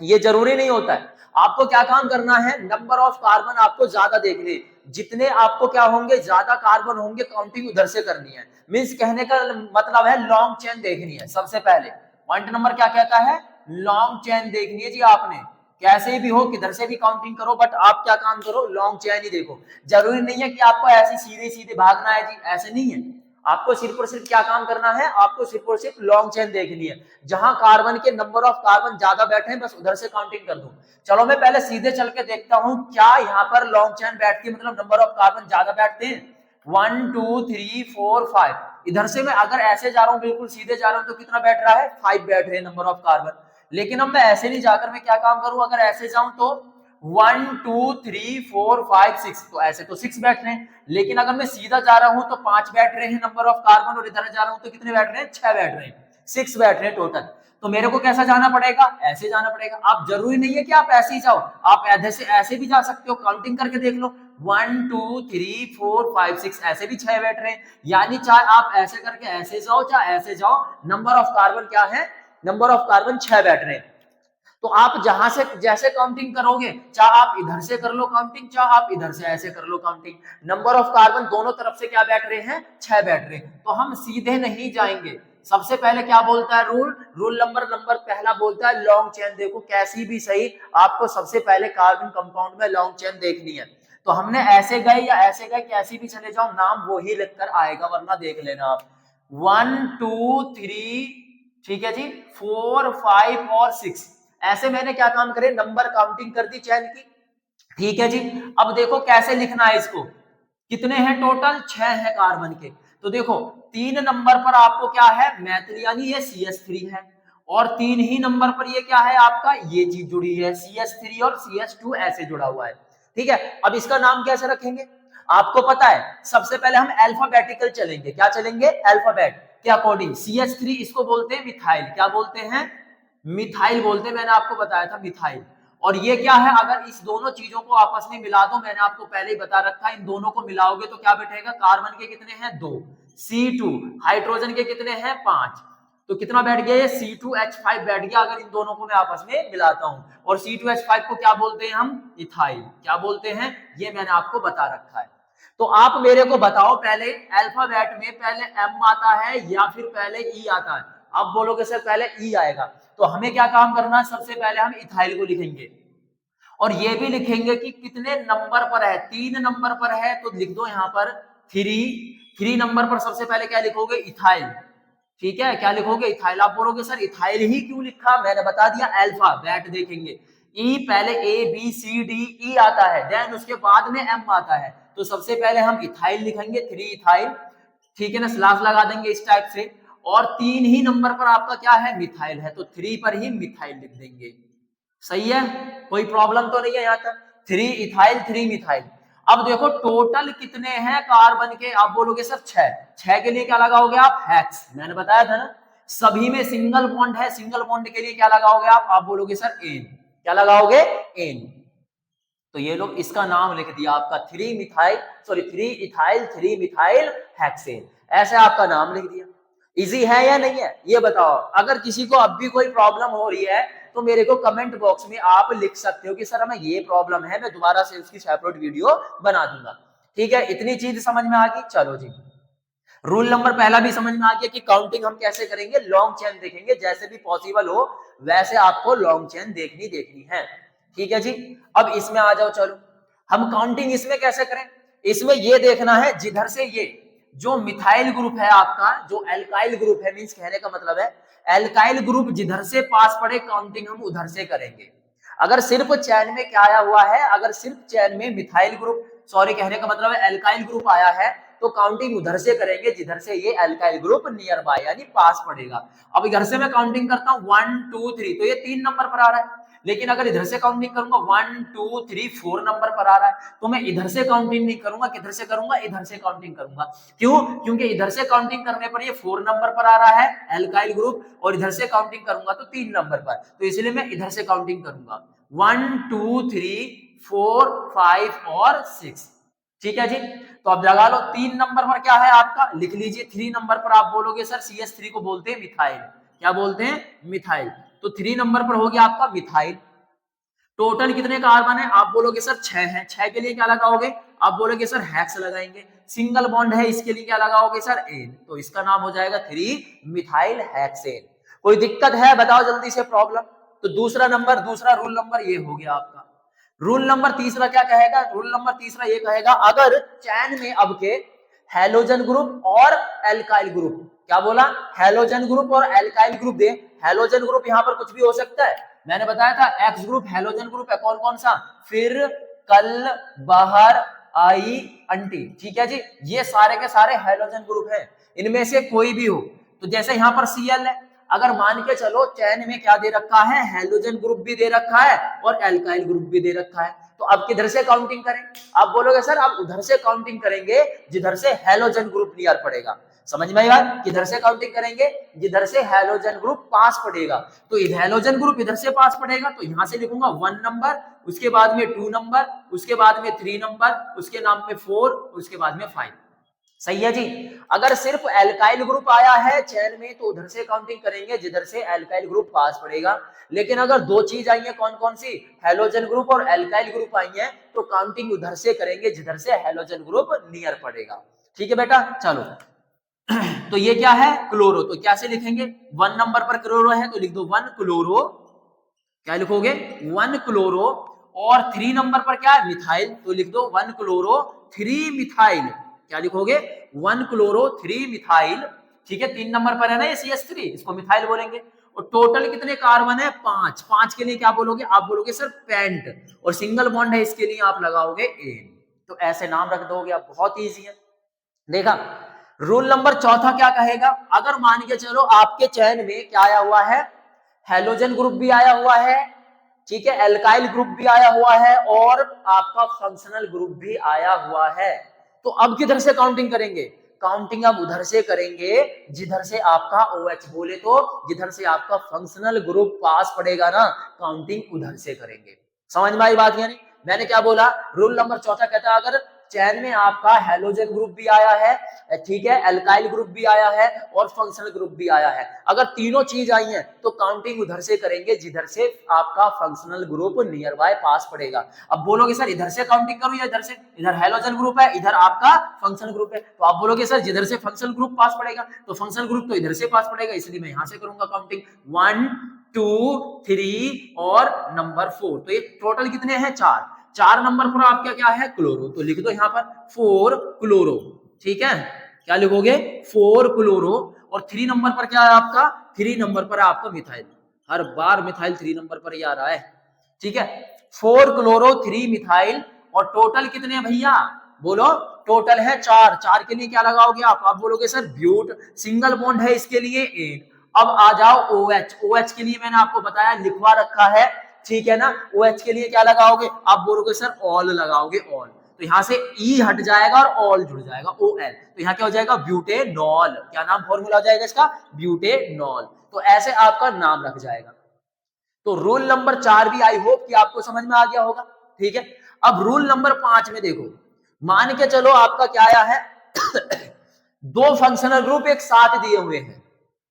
Speaker 1: ये जरूरी नहीं होता है। आपको क्या काम करना है, नंबर ऑफ कार्बन आपको ज्यादा देखने, जितने आपको क्या होंगे, ज्यादा कार्बन होंगे, काउंटिंग उधर से करनी है। मींस कहने का मतलब है लॉन्ग चेन देखनी है। सबसे पहले पॉइंट नंबर क्या कहता है, लॉन्ग चेन देखनी है जी आपने, कैसे भी हो, किधर से भी काउंटिंग करो, बट आप क्या काम करो, लॉन्ग चेन ही देखो। जरूरी नहीं है कि आपको ऐसे सीधे सीधे भागना है जी, ऐसे नहीं है। आपको सिर्फ और सिर्फ क्या काम करना है, आपको सिर्फ और सिर्फ लॉन्ग चेन देखनी है, जहां कार्बन के नंबर ऑफ कार्बन ज्यादा बैठे हैं बस उधर से काउंटिंग कर दूं। चलो मैं पहले सीधे चल के देखता हूं, क्या यहाँ पर लॉन्ग चेन बैठती है, मतलब नंबर ऑफ कार्बन ज्यादा बैठते हैं। 1 2 3 4 5, इधर से मैं अगर ऐसे जा रहा हूं, बिल्कुल सीधे जा रहा हूं, तो कितना बैठ रहा है, 5 बैठ रहे हैं नंबर ऑफ कार्बन। लेकिन अब मैं ऐसे नहीं जाकर मैं क्या काम करूं, अगर ऐसे जाऊं तो 1 2 3 4 5 6, तो ऐसे तो 6 बैठ रहे हैं। लेकिन अगर मैं सीधा जा रहा हूं तो 5 बैठ रहे हैं नंबर ऑफ कार्बन, और इधर जा रहा हूं तो कितने बैठ रहे हैं, 6 बैठ रहे हैं, 6 बैठ रहे हैं टोटल। तो मेरे को कैसा जाना पड़ेगा, ऐसे जाना पड़ेगा। आप जरूरी नहीं है कि आप ऐसे ही जाओ, आप ऐसे भी जा सकते हो, काउंटिंग करके देख लो, 1 2 3 4 5 6, ऐसे भी 6 बैठ रहे हैं। यानी चाहे आप ऐसे करके ऐसे जाओ, चाहे ऐसे जाओ, नंबर ऑफ कार्बन क्या है, नंबर ऑफ कार्बन 6 बैठ रहे हैं। तो आप जहां से जैसे काउंटिंग करोगे, चाहे आप इधर से कर लो काउंटिंग, चाहे आप इधर से ऐसे कर लो काउंटिंग, नंबर ऑफ कार्बन दोनों तरफ से क्या बैठ रहे हैं, 6 बैठ रहे हैं। तो हम सीधे नहीं जाएंगे। सबसे पहले क्या बोलता है रूल, रूल नंबर पहला बोलता है लॉन्ग चेन देखो, कैसी भी सही आपको सबसे पहले कार्बन कंपाउंड में लॉन्ग चेन देखनी है। तो हमने ऐसे गए या ऐसे गए, कैसी भी चले जाओ, नाम वो ही लिखकर आएगा, वरना देख लेना आप 1 2 3, ठीक है जी, 4 5 और 6, ऐसे मैंने क्या काम करे, नंबर काउंटिंग कर दी चैन की। ठीक है जी, अब देखो कैसे लिखना है इसको, कितने हैं टोटल, 6 है कार्बन के। तो देखो 3 नंबर पर आपको क्या है, मैथिल यानी ये CH3 है, और 3 ही नंबर पर ये क्या है आपका, ये चीज जुड़ी है, CH3 और CH2 ऐसे जुड़ा हुआ है। ठीक है, अब इसका नाम कैसे रखेंगे, आपको पता है, सबसे पहले हम अल्फाबेटिकल चलेंगे, क्या चलेंगे, अल्फाबेट के अकॉर्डिंग। CH3 इसको बोलते हैं मिथाइल, क्या बोलते हैं, मिथाइल बोलते हैं, मैंने आपको बताया था मिथाइल। और ये क्या है, अगर इस दोनों चीजों को आपस में मिला दो, मैंने आपको पहले ही बता रखा है, इन दोनों को मिलाओगे तो क्या बैठेगा, कार्बन के कितने हैं 2, C2, हाइड्रोजन के कितने हैं 5, तो कितना बैठ गया, ये C2H5 बैठ गया, अगर इन दोनों को मैं आपस में मिलाता हूं। और C2H5 को क्या बोलते हैं हम, इथाइल, क्या बोलते हैं, ये मैंने आपको बता रखा है। तो आप मेरे को बताओ, पहले अल्फाबेट में पहले M आता है या फिर पहले E आता है। आप बोलोगे सर पहले E आएगा, तो हमें क्या काम करना है, सबसे पहले हम इथाइल को लिखेंगे, और ये भी लिखेंगे कि कितने नंबर पर है, 3 नंबर पर है, तो लिख दो यहाँ पर 3 नंबर पर सबसे पहले क्या लिखोगे, इथाइल। ठीक है, क्या लिखोगे, इथाइल। आप बोलोगे सर इथाइल ही क्यों लिखा, मैंने बता दिया, अल्फाबेट देखेंगे, ई पहले ABCDE आता है, देन उसके बाद में M आता है, तो सबसे पहले हम इथाइल लिखेंगे, 3 इथाइल, ठीक है ना, स्लैश लगा देंगे इस टाइप से। और 3 ही नंबर पर आपका क्या है, मिथाइल है, तो 3 पर ही मिथाइल लिख देंगे। सही है, कोई प्रॉब्लम तो नहीं है यहाँ तक, 3 इथाइल 3 मिथाइल। अब देखो टोटल कितने हैं कार्बन के, आप बोलोगे सर 6 के लिए क्या लगाओगे आप, हेक्स, मैंने बताया था ना, सभी में सिंगल बॉन्ड है, सिंगल बॉन्ड के लिए क्या लगाओगे आप बोलोगे सर एन, क्या लगाओगे, एन। तो ये लोग इसका नाम लिख दिया आपका 3 इथाइल 3 मिथाइल हेक्सेन, ऐसे आपका नाम लिख दिया। इजी है या नहीं है, ये बताओ। अगर किसी को अब भी कोई प्रॉब्लम हो रही है तो मेरे को कमेंट बॉक्स में आप लिख सकते हो कि सर हमें ये प्रॉब्लम है, मैं दोबारा से उसकी सेपरेट वीडियो बना दूंगा। ठीक है, इतनी चीज समझ में आ गई, चलो जी। रूल नंबर पहला भी समझ में आ गया कि काउंटिंग हम कैसे करेंगे, लॉन्ग चेन देखेंगे, जैसे भी पॉसिबल हो वैसे आपको लॉन्ग चेन देखनी है। ठीक है जी, अब इसमें आ जाओ, चलो हम काउंटिंग इसमें कैसे करें। इसमें ये देखना है, जिधर से ये जो मिथाइल ग्रुप है आपका, जो एल्काइल ग्रुप है, मींस कहने का मतलब है एल्काइल ग्रुप जिधर से पास पड़े काउंटिंग हम उधर से करेंगे। अगर सिर्फ चैन में क्या आया हुआ है, अगर सिर्फ चैन में मिथाइल ग्रुप, सॉरी कहने का मतलब है एल्काइल ग्रुप आया है, तो काउंटिंग उधर से करेंगे जिधर से ये एल्काइल ग्रुप नियर बाय यानी पास पड़ेगा। अब इधर से मैं काउंटिंग करता हूं 1 2 3, तो ये 3 नंबर पर आ रहा है, लेकिन अगर इधर से काउंटिंग करूंगा 1 2 3 4 नंबर पर आ रहा है, तो मैं इधर से काउंटिंग नहीं करूंगा, किधर से करूंगा, इधर से काउंटिंग करूंगा। क्यों? क्योंकि इधर से काउंटिंग करने पर ये 4 नंबर पर आ रहा है एल्काइल ग्रुप, और इधर से काउंटिंग करूंगा तो 3 नंबर पर, तो इसलिए मैं इधर से काउंटिंग करूंगा 1 2 3 4 5 और 6। ठीक है जी, तो अब लगा लो 3 नंबर पर क्या है आपका, लिख लीजिए 3 नंबर पर आप बोलोगे सर CH3 को बोलते हैं मिथाइल। क्या बोलते हैं? मिथाइल। तो 3 नंबर पर हो गया आपका मिथाइल। टोटल कितने कार्बन है? आप बोलोगे सर 6 है। 6 के लिए क्या लगाओगे? आप बोलोगे सर हेक्स लगाएंगे। सिंगल बॉन्ड है, इसके लिए क्या लगाओगे सर? एन। तो इसका नाम हो जाएगा 3 मिथाइल हेक्सेन। कोई दिक्कत है? बताओ जल्दी से प्रॉब्लम। तो दूसरा नंबर, दूसरा रूल नंबर ये हो गया आपका। रूल नंबर तीसरा क्या कहेगा? रूल नंबर तीसरा ये कहेगा, अगर चैन में अब के हैलोजन ग्रुप और एल्काइल ग्रुप, क्या बोला? हैलोजन ग्रुप और एल्काइल ग्रुप दे। हैलोजन ग्रुप यहां पर कुछ भी हो सकता है, मैंने बताया था एक्स ग्रुप हैलोजन ग्रुप है। कौन कौन सा? फिर, कल, बाहर, आई, अंटी। ठीक है जी, ये सारे के सारे हैलोजन ग्रुप हैं, इनमें से कोई भी हो। तो जैसे यहां पर Cl है, अगर मान के चलो चैन में क्या दे रखा है? हैलोजन ग्रुप भी दे रखा है और एल्काइल ग्रुप भी दे रखा है, तो अब किधर से काउंटिंग करें? आप बोलोगे सर आप उधर से काउंटिंग करेंगे जिधर से हैलोजन ग्रुप नियर पड़ेगा। समझ में आएगा? किधर से काउंटिंग करेंगे? जिधर से हैलोजन ग्रुप पास पड़ेगा। तो हैलोजन ग्रुप इधर से पास पड़ेगा, तो यहां से लिखूंगा 1 नंबर, उसके बाद में 2 नंबर, उसके बाद में 3 नंबर, उसके नाम में 4, उसके बाद में 5। सही है जी। अगर सिर्फ एल्काइल ग्रुप आया है चैन में तो उधर से काउंटिंग करेंगे जिधर से एल्काइल ग्रुप पास पड़ेगा। लेकिन अगर दो चीज आई है, कौन कौन सी? हैलोजन ग्रुप और एल्काइल ग्रुप आई है, तो काउंटिंग उधर से करेंगे जिधर से हैलोजन ग्रुप नियर पड़ेगा। ठीक है बेटा, चलो। तो ये क्या है? क्लोरो। तो कैसे लिखेंगे? 1 नंबर पर क्लोरो है तो लिख दो 1 क्लोरो। क्या लिखोगे? 1 क्लोरो। और 3 नंबर पर क्या है? मिथाइल, तो लिख दो 1 क्लोरो 3 मिथाइल। क्या लिखोगे? 1 क्लोरो 3 मिथाइल। ठीक है, 3 नंबर पर है ना ये CH3, इसको मिथाइल बोलेंगे। और टोटल कितने कार्बन है? 5। 5 के लिए क्या बोलोगे? आप बोलोगे सर पेंट, और सिंगल बॉन्ड है इसके लिए आप लगाओगे एन। तो ऐसे नाम रख दोगे आप, बहुत ईजी है। देखा? रूल नंबर चौथा क्या कहेगा? अगर मान के चलो आपके चैन में क्या आया हुआ है? हैलोजन ग्रुप भी आया हुआ है, ठीक है, एल्काइल ग्रुप भी आया हुआ है, और आपका फंक्शनल ग्रुप भी आया हुआ है, तो अब किधर से काउंटिंग करेंगे? काउंटिंग अब उधर से करेंगे जिधर से आपका OH, बोले तो जिधर से आपका फंक्शनल ग्रुप पास पड़ेगा ना, काउंटिंग उधर से करेंगे। समझ में आई बात? यानी मैंने क्या बोला? रूल नंबर चौथा कहता है अगर चैन में आपका हैलोजन ग्रुप भी आया है, ठीक है, एल्काइल ग्रुप भी आया है और फंक्शनल ग्रुप भी आया है, अगर तीनों चीज आई हैं तो काउंटिंग उधर से करेंगे जिधर से आपका फंक्शनल ग्रुप नियर बाय पास पड़ेगा। अब बोलोगे सर इधर से काउंटिंग करूं या इधर से? इधर हैलोजन ग्रुप है, इधर आपका फंक्शनल ग्रुप है, तो आप बोलोगे सर जिधर से फंक्शनल ग्रुप पास पड़ेगा, तो फंक्शनल ग्रुप तो इधर से पास पड़ेगा, इसलिए मैं यहां से करूंगा काउंटिंग 1 2 3 और नंबर 4। तो ये टोटल कितने हैं? 4। 4 नंबर पर आपका क्या है? क्लोरो, तो लिख दो यहां पर 4 क्लोरो। ठीक है, क्या लिखोगे? 4 क्लोरो। और 3 नंबर पर क्या है आपका? 3 नंबर पर आपका मिथाइल। हर बार मिथाइल 3 नंबर पर ही आ रहा है। ठीक है, 4 क्लोरो 3 मिथाइल। और टोटल कितने हैं भैया? बोलो। टोटल है 4। 4 के लिए क्या लगाओगे आप बोलोगे सर ब्यूट, सिंगल बॉन्ड है इसके लिए एन। अब आ जाओ OH। OH के लिए मैंने आपको बताया, लिखवा रखा है, ठीक है ना। OH के लिए क्या लगाओगे? आप बोलोगे सर ऑल लगाओगे, ऑल। तो यहां से E हट जाएगा और ऑल जुड़ जाएगा, OL। तो यहाँ क्या हो जाएगा? ब्यूटेनॉल। क्या नाम फॉर्मूला हो जाएगा इसका? ब्यूटेनॉल। तो ऐसे आपका नाम रख जाएगा। तो रूल नंबर 4 भी आई होप कि आपको समझ में आ गया होगा। ठीक है, अब रूल नंबर 5 में देखो, मान के चलो आपका क्या आया है? दो फंक्शनल ग्रुप एक साथ दिए हुए हैं।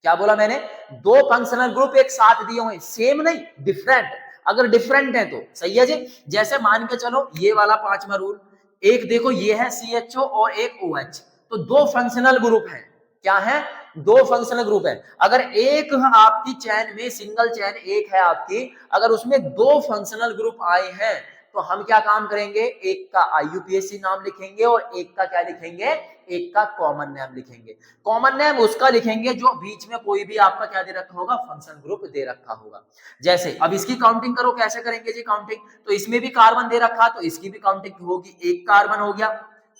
Speaker 1: क्या बोला मैंने? दो फंक्शनल ग्रुप एक साथ दिए हुए हैं, सेम नहीं, डिफरेंट। अगर डिफरेंट है तो सही है जी। जैसे मान के चलो ये वाला 5वां रूल, एक देखो ये है CHO और एक OH, तो दो फंक्शनल ग्रुप है। क्या है? दो फंक्शनल ग्रुप है। अगर एक आपकी चैन में, सिंगल चैन एक है आपकी, अगर उसमें दो फंक्शनल ग्रुप आए हैं तो हम क्या काम करेंगे? एक का IUPAC नाम लिखेंगे और एक का क्या लिखेंगे? एक का कॉमन नेम लिखेंगे। कॉमन नेम उसका लिखेंगे जो बीच में कोई भी आपका क्या दे रखा होगा? फंक्शन ग्रुप दे रखा होगा। जैसे अब इसकी काउंटिंग करो, कैसे करेंगे जी काउंटिंग? तो इसमें भी कार्बन दे रखा, तो इसकी भी काउंटिंग होगी। एक कार्बन हो गया,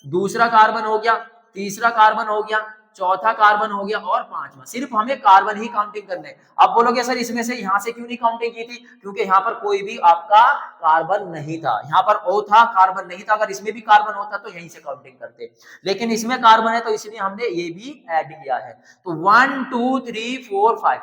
Speaker 1: दूसरा कार्बन हो गया, तीसरा कार्बन हो गया, चौथा कार्बन हो गया और पांचवा। सिर्फ हमें कार्बन ही काउंटिंग करना है। अब बोलोगे सर इसमें से यहां से क्यों नहीं काउंटिंग की थी? क्योंकि यहाँ पर कोई भी आपका कार्बन नहीं था, यहाँ पर O था, कार्बन नहीं था। अगर इसमें भी कार्बन होता तो यहीं से काउंटिंग करते, लेकिन इसमें कार्बन है तो इसलिए हमने ये भी ऐड किया है। तो 1 2 3 4 5,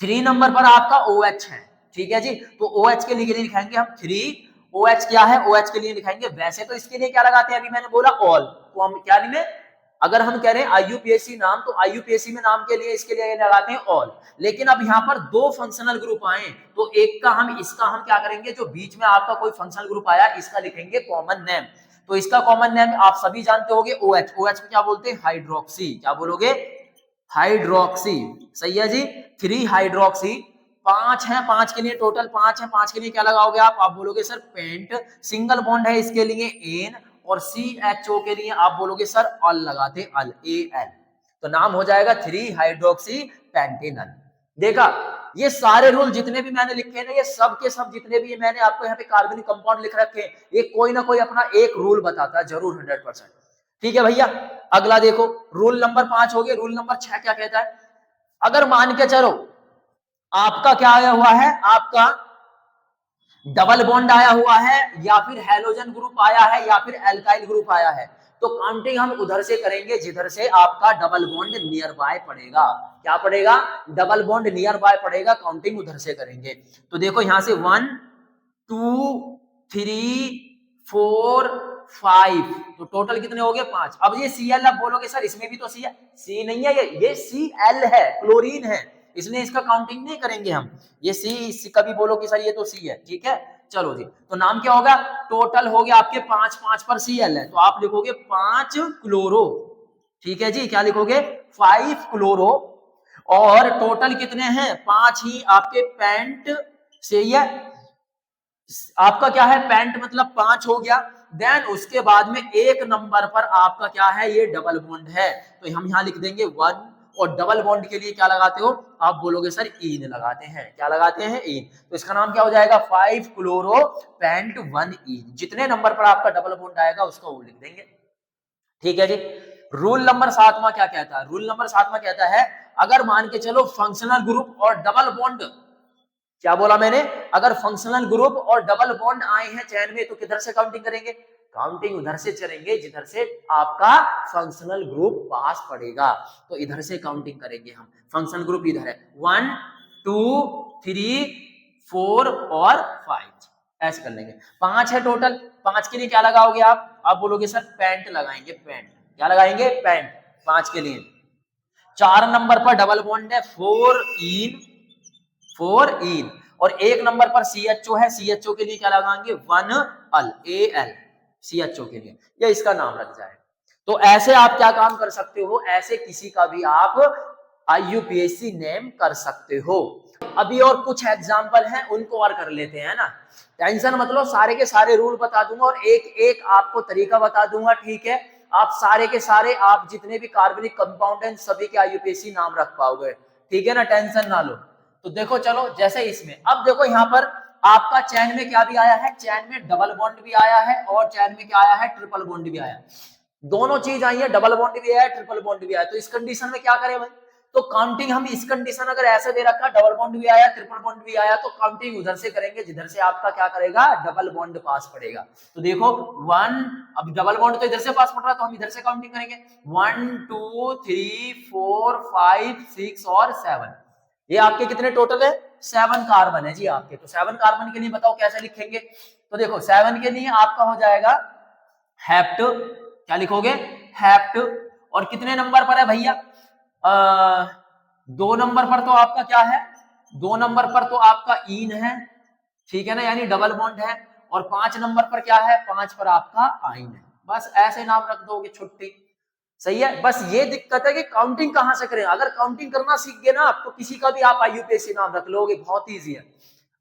Speaker 1: 3 नंबर पर आपका OH है, ठीक है जी। तो OH के लिए लिखाएंगे हम 3। OH क्या है? OH के लिए लिखाएंगे, वैसे तो इसके लिए क्या लगाते हैं, अभी मैंने बोला ऑल, तो हम क्या में अगर हम कह रहे हैं IUPAC नाम, तो IUPAC में नाम के लिए इसके लिए लगाते हैं ऑल। लेकिन अब यहाँ पर दो फंक्शनल ग्रुप आए, तो एक का हम इसका हम क्या करेंगे, जो बीच में आपका कोई फंक्शनल ग्रुप आया इसका लिखेंगे कॉमन नेम। तो इसका कॉमन नेम आप सभी जानते होंगे OH। OH को क्या बोलते हैं? हाइड्रोक्सी। क्या बोलोगे? हाइड्रोक्सी। सही है जी, 3 हाइड्रोक्सी। 5 है, 5 के लिए टोटल 5 है, 5 के लिए क्या लगाओगे आप बोलोगे सर पेंट। सिंगल बॉन्ड है इसके लिए एन, और CHO के लिए आप बोलोगे सर अल लगाते, अल AL। तो नाम हो जाएगा 3 हाइड्रोक्सी पेंटेनल। देखा, ये सारे रूल जितने भी मैंने लिखे हैं ना, ये सब के सब जितने भी मैंने आपको यहाँ पे कार्बनिक कंपाउंड लिख रखे हैं, ये कोई ना कोई अपना एक रूल बताता है जरूर 100%। ठीक है भैया, अगला देखो, रूल नंबर 5 हो गया। रूल नंबर 6 क्या कहता है? अगर मान के चलो आपका क्या आया हुआ है, आपका डबल बॉन्ड आया हुआ है, या फिर हैलोजन ग्रुप आया है, या फिर एल्काइल ग्रुप आया है, तो काउंटिंग हम उधर से करेंगे जिधर से आपका डबल बॉन्ड नियर बाय पड़ेगा। क्या पड़ेगा? डबल बॉन्ड नियर बाय पड़ेगा, काउंटिंग उधर से करेंगे। तो देखो यहां से 1 2 3 4 5, तो टोटल कितने हो गए? 5। अब ये Cl, अब बोलोगे सर इसमें भी तो सी है। सी नहीं है, ये Cl है, क्लोरीन है, इसलिए इसका काउंटिंग नहीं करेंगे हम। ये सी कभी बोलो कि सर ये तो सी है, ठीक है। चलो जी, तो नाम क्या होगा? टोटल हो गया आपके 5, 5 पर Cl है, तो आप लिखोगे 5 क्लोरो। ठीक है जी, क्या लिखोगे? 5 क्लोरो। और टोटल कितने हैं? 5 ही आपके पेंट से है, आपका क्या है? पेंट मतलब 5 हो गया। देन उसके बाद में एक नंबर पर आपका क्या है? ये डबल बॉन्ड है, तो हम यहां लिख देंगे 1। और डबल बॉन्ड के लिए क्या लगाते हो आप? बोलोगे सर ईन लगाते हैं। क्या लगाते हैं? ईन। तो इसका नाम क्या हो जाएगा? 5 क्लोरो पेंट 1 ईन। जितने नंबर पर आपका डबल बॉन्ड आएगा उसका वो लिख देंगे। ठीक है जी। रूल नंबर 7वां क्या कहता है? रूल नंबर 7वां कहता है, अगर मान के चलो फंक्शनल ग्रुप और डबल बॉन्ड, क्या बोला मैंने? अगर फंक्शनल ग्रुप और डबल बॉन्ड आए हैं चैन में, तो किधर से काउंटिंग करेंगे? काउंटिंग उधर से करेंगे जिधर से आपका फंक्शनल ग्रुप पास पड़ेगा, तो इधर से काउंटिंग करेंगे हम। फंक्शनल ग्रुप इधर है, 1 2 3 4 और 5, ऐसे कर लेंगे। 5 है टोटल, 5 के लिए क्या लगाओगे आप बोलोगे सर पेंट लगाएंगे, पेंट। क्या लगाएंगे? पेंट, 5 के लिए। 4 नंबर पर डबल बॉन्ड है, 4 इन, 4 इन। और एक नंबर पर CHO है, CHO के लिए क्या लगाएंगे? 1 अल, AL, CHO के लिए, या इसका नाम लग जाए। तो ऐसे आप क्या काम कर सकते हो? ऐसे किसी का भी आप IUPAC नेम कर सकते हो। अभी और कुछ एग्जाम्पल हैं, उनको और कर लेते हैं ना। टेंशन मत लो, सारे के सारे रूल बता दूंगा और एक एक आपको तरीका बता दूंगा, ठीक है। आप सारे के सारे, आप जितने भी कार्बनिक कंपाउंड हैं सभी के IUPAC नाम रख पाओगे, ठीक है ना, टेंशन ना लो। तो देखो चलो, जैसे इसमें अब देखो यहाँ पर आपका चैन में क्या भी आया है? चैन में डबल बॉन्ड भी आया है और चैन में क्या आया है? ट्रिपल बॉन्ड भी आया है। दोनों चीज आई है, डबल बॉन्ड भी आया, ट्रिपल बॉन्ड भी आया। तो इस कंडीशन में क्या करें भाई? तो काउंटिंग हम इस कंडीशन अगर ऐसे दे रखा, डबल बॉन्ड भी आया, ट्रिपल बॉन्ड भी आया, तो काउंटिंग उधर से करेंगे जिधर से आपका क्या करेगा? डबल बॉन्ड पास पड़ेगा। तो देखो 1, अब डबल बॉन्ड तो इधर से पास पड़ रहा है, तो हम इधर से काउंटिंग करेंगे, 1 2 3 4 5 6 और 7। ये आपके कितने टोटल है? 7 कार्बन है जी आपके। तो 7 कार्बन के लिए बताओ कैसे लिखेंगे? तो देखो 7 के लिए आपका हो जाएगा हेप्ट। क्या लिखोगे? हेप्ट। और कितने नंबर पर है भैया? 2 नंबर पर तो आपका क्या है? 2 नंबर पर तो आपका ईन है, ठीक है ना, यानी डबल बॉन्ड है। और 5 नंबर पर क्या है? 5 पर आपका आइन है। बस ऐसे नाम रख दोगे, छुट्टी। सही है। बस ये दिक्कत है कि काउंटिंग कहां से करें। अगर काउंटिंग करना सीख गए ना आप, तो किसी का भी आप IUPAC नाम रख लोगे, बहुत ईजी है।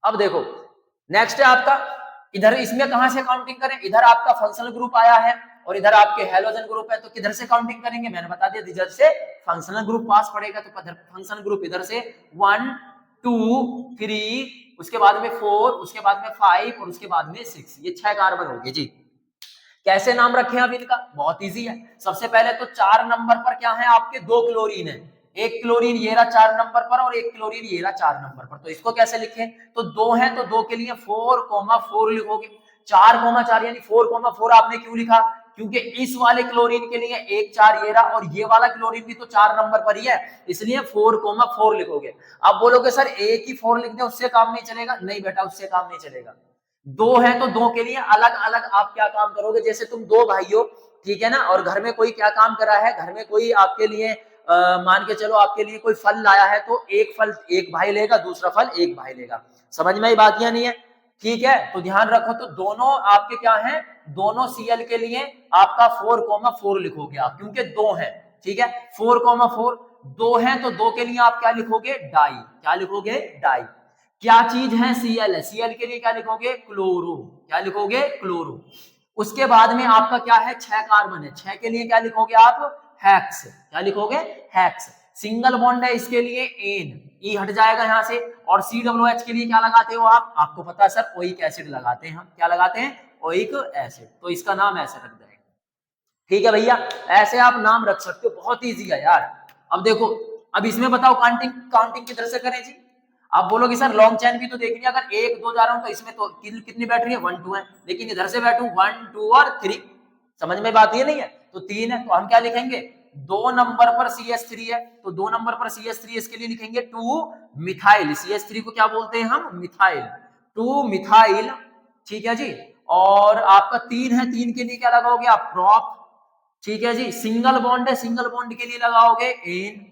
Speaker 1: अब देखो नेक्स्ट है आपका, इधर इसमें कहां से काउंटिंग करें? इधर आपका फंक्शनल ग्रुप आया है और इधर आपके हैलोजन ग्रुप है, तो किधर से काउंटिंग करेंगे? मैंने बता दिया, इधर से फंक्शनल ग्रुप पास पड़ेगा, तो फंक्शनल ग्रुप इधर से 1 2 3, उसके बाद में 4, उसके बाद में 5 और उसके बाद में 6। ये 6 कार्बन हो गए जी। कैसे नाम रखे हैं अब इनका, बहुत इजी है। सबसे पहले तो 4 नंबर पर क्या है आपके, 2 क्लोरीन है, एक क्लोरीन ये रहा 4 नंबर पर और एक क्लोरीन ये रहा 4 नंबर पर। तो इसको कैसे लिखें, तो 2 है तो 2 के लिए 4,4 लिखोगे। 4,4 यानी 4,4 आपने क्यों लिखा, क्योंकि इस वाले क्लोरीन के लिए एक 4 ये रहा और ये वाला क्लोरीन भी तो 4 नंबर पर ही है, इसलिए 4,4 लिखोगे। अब बोलोगे सर एक ही 4 लिख दे उससे काम नहीं चलेगा, नहीं बेटा उससे काम नहीं चलेगा। 2 है तो 2 के लिए अलग अलग आप क्या काम करोगे, जैसे तुम 2 भाई हो, ठीक है ना, और घर में कोई क्या काम करा है, घर में कोई आपके लिए मान के चलो आपके लिए कोई फल लाया है, तो एक फल एक भाई लेगा, दूसरा फल एक भाई लेगा। समझ में आई बात या नहीं है, ठीक है। तो ध्यान रखो, तो दोनों आपके क्या है, दोनों Cl के लिए आपका 4,4 लिखोगे आप, क्योंकि 2 है, ठीक है। 4,4 2 है तो 2 के लिए आप क्या लिखोगे, डाई। क्या लिखोगे, डाई। क्या चीज है, Cl है, Cl के लिए क्या लिखोगे, क्लोरो। क्या लिखोगे, क्लोरो। उसके बाद में आपका क्या है, 6 कार्बन है, 6 के लिए क्या लिखोगे आप, हेक्स। क्या लिखोगे, हेक्स। सिंगल बॉन्ड है इसके लिए एन, ई हट जाएगा यहां से। और COOH के लिए क्या लगाते हो आप, आपको पता है सर, ओइक एसिड लगाते हैं हम। क्या लगाते हैं, ओइक एसिड। तो इसका नाम ऐसे रख जाएगा, ठीक है भैया। ऐसे आप नाम रख सकते हो, बहुत इजी है यार। अब देखो, अब इसमें बताओ काउंटिंग काउंटिंग किधर से करें जी। आप बोलोगे सर लॉन्ग चैन भी तो देखनी है, अगर 1 2 जा रहा हूं तो इसमें तो कितनी बैठ रही है, 1 2 है, लेकिन इधर से बैठू 1 2 और 3। समझ में बात ये नहीं है, तो 3 है तो हम क्या लिखेंगे, 2 नंबर पर CH3 है, तो 2 नंबर पर CH3 इसके लिए लिखेंगे 2 मिथाइल। CH3 को क्या बोलते हैं हम, मिथाइल, 2 मिथाइल, ठीक है जी। और आपका 3 है, 3 के लिए क्या लगाओगे आप, प्रॉप, ठीक है जी। सिंगल बॉन्ड है, सिंगल बॉन्ड के लिए लगाओगे एन,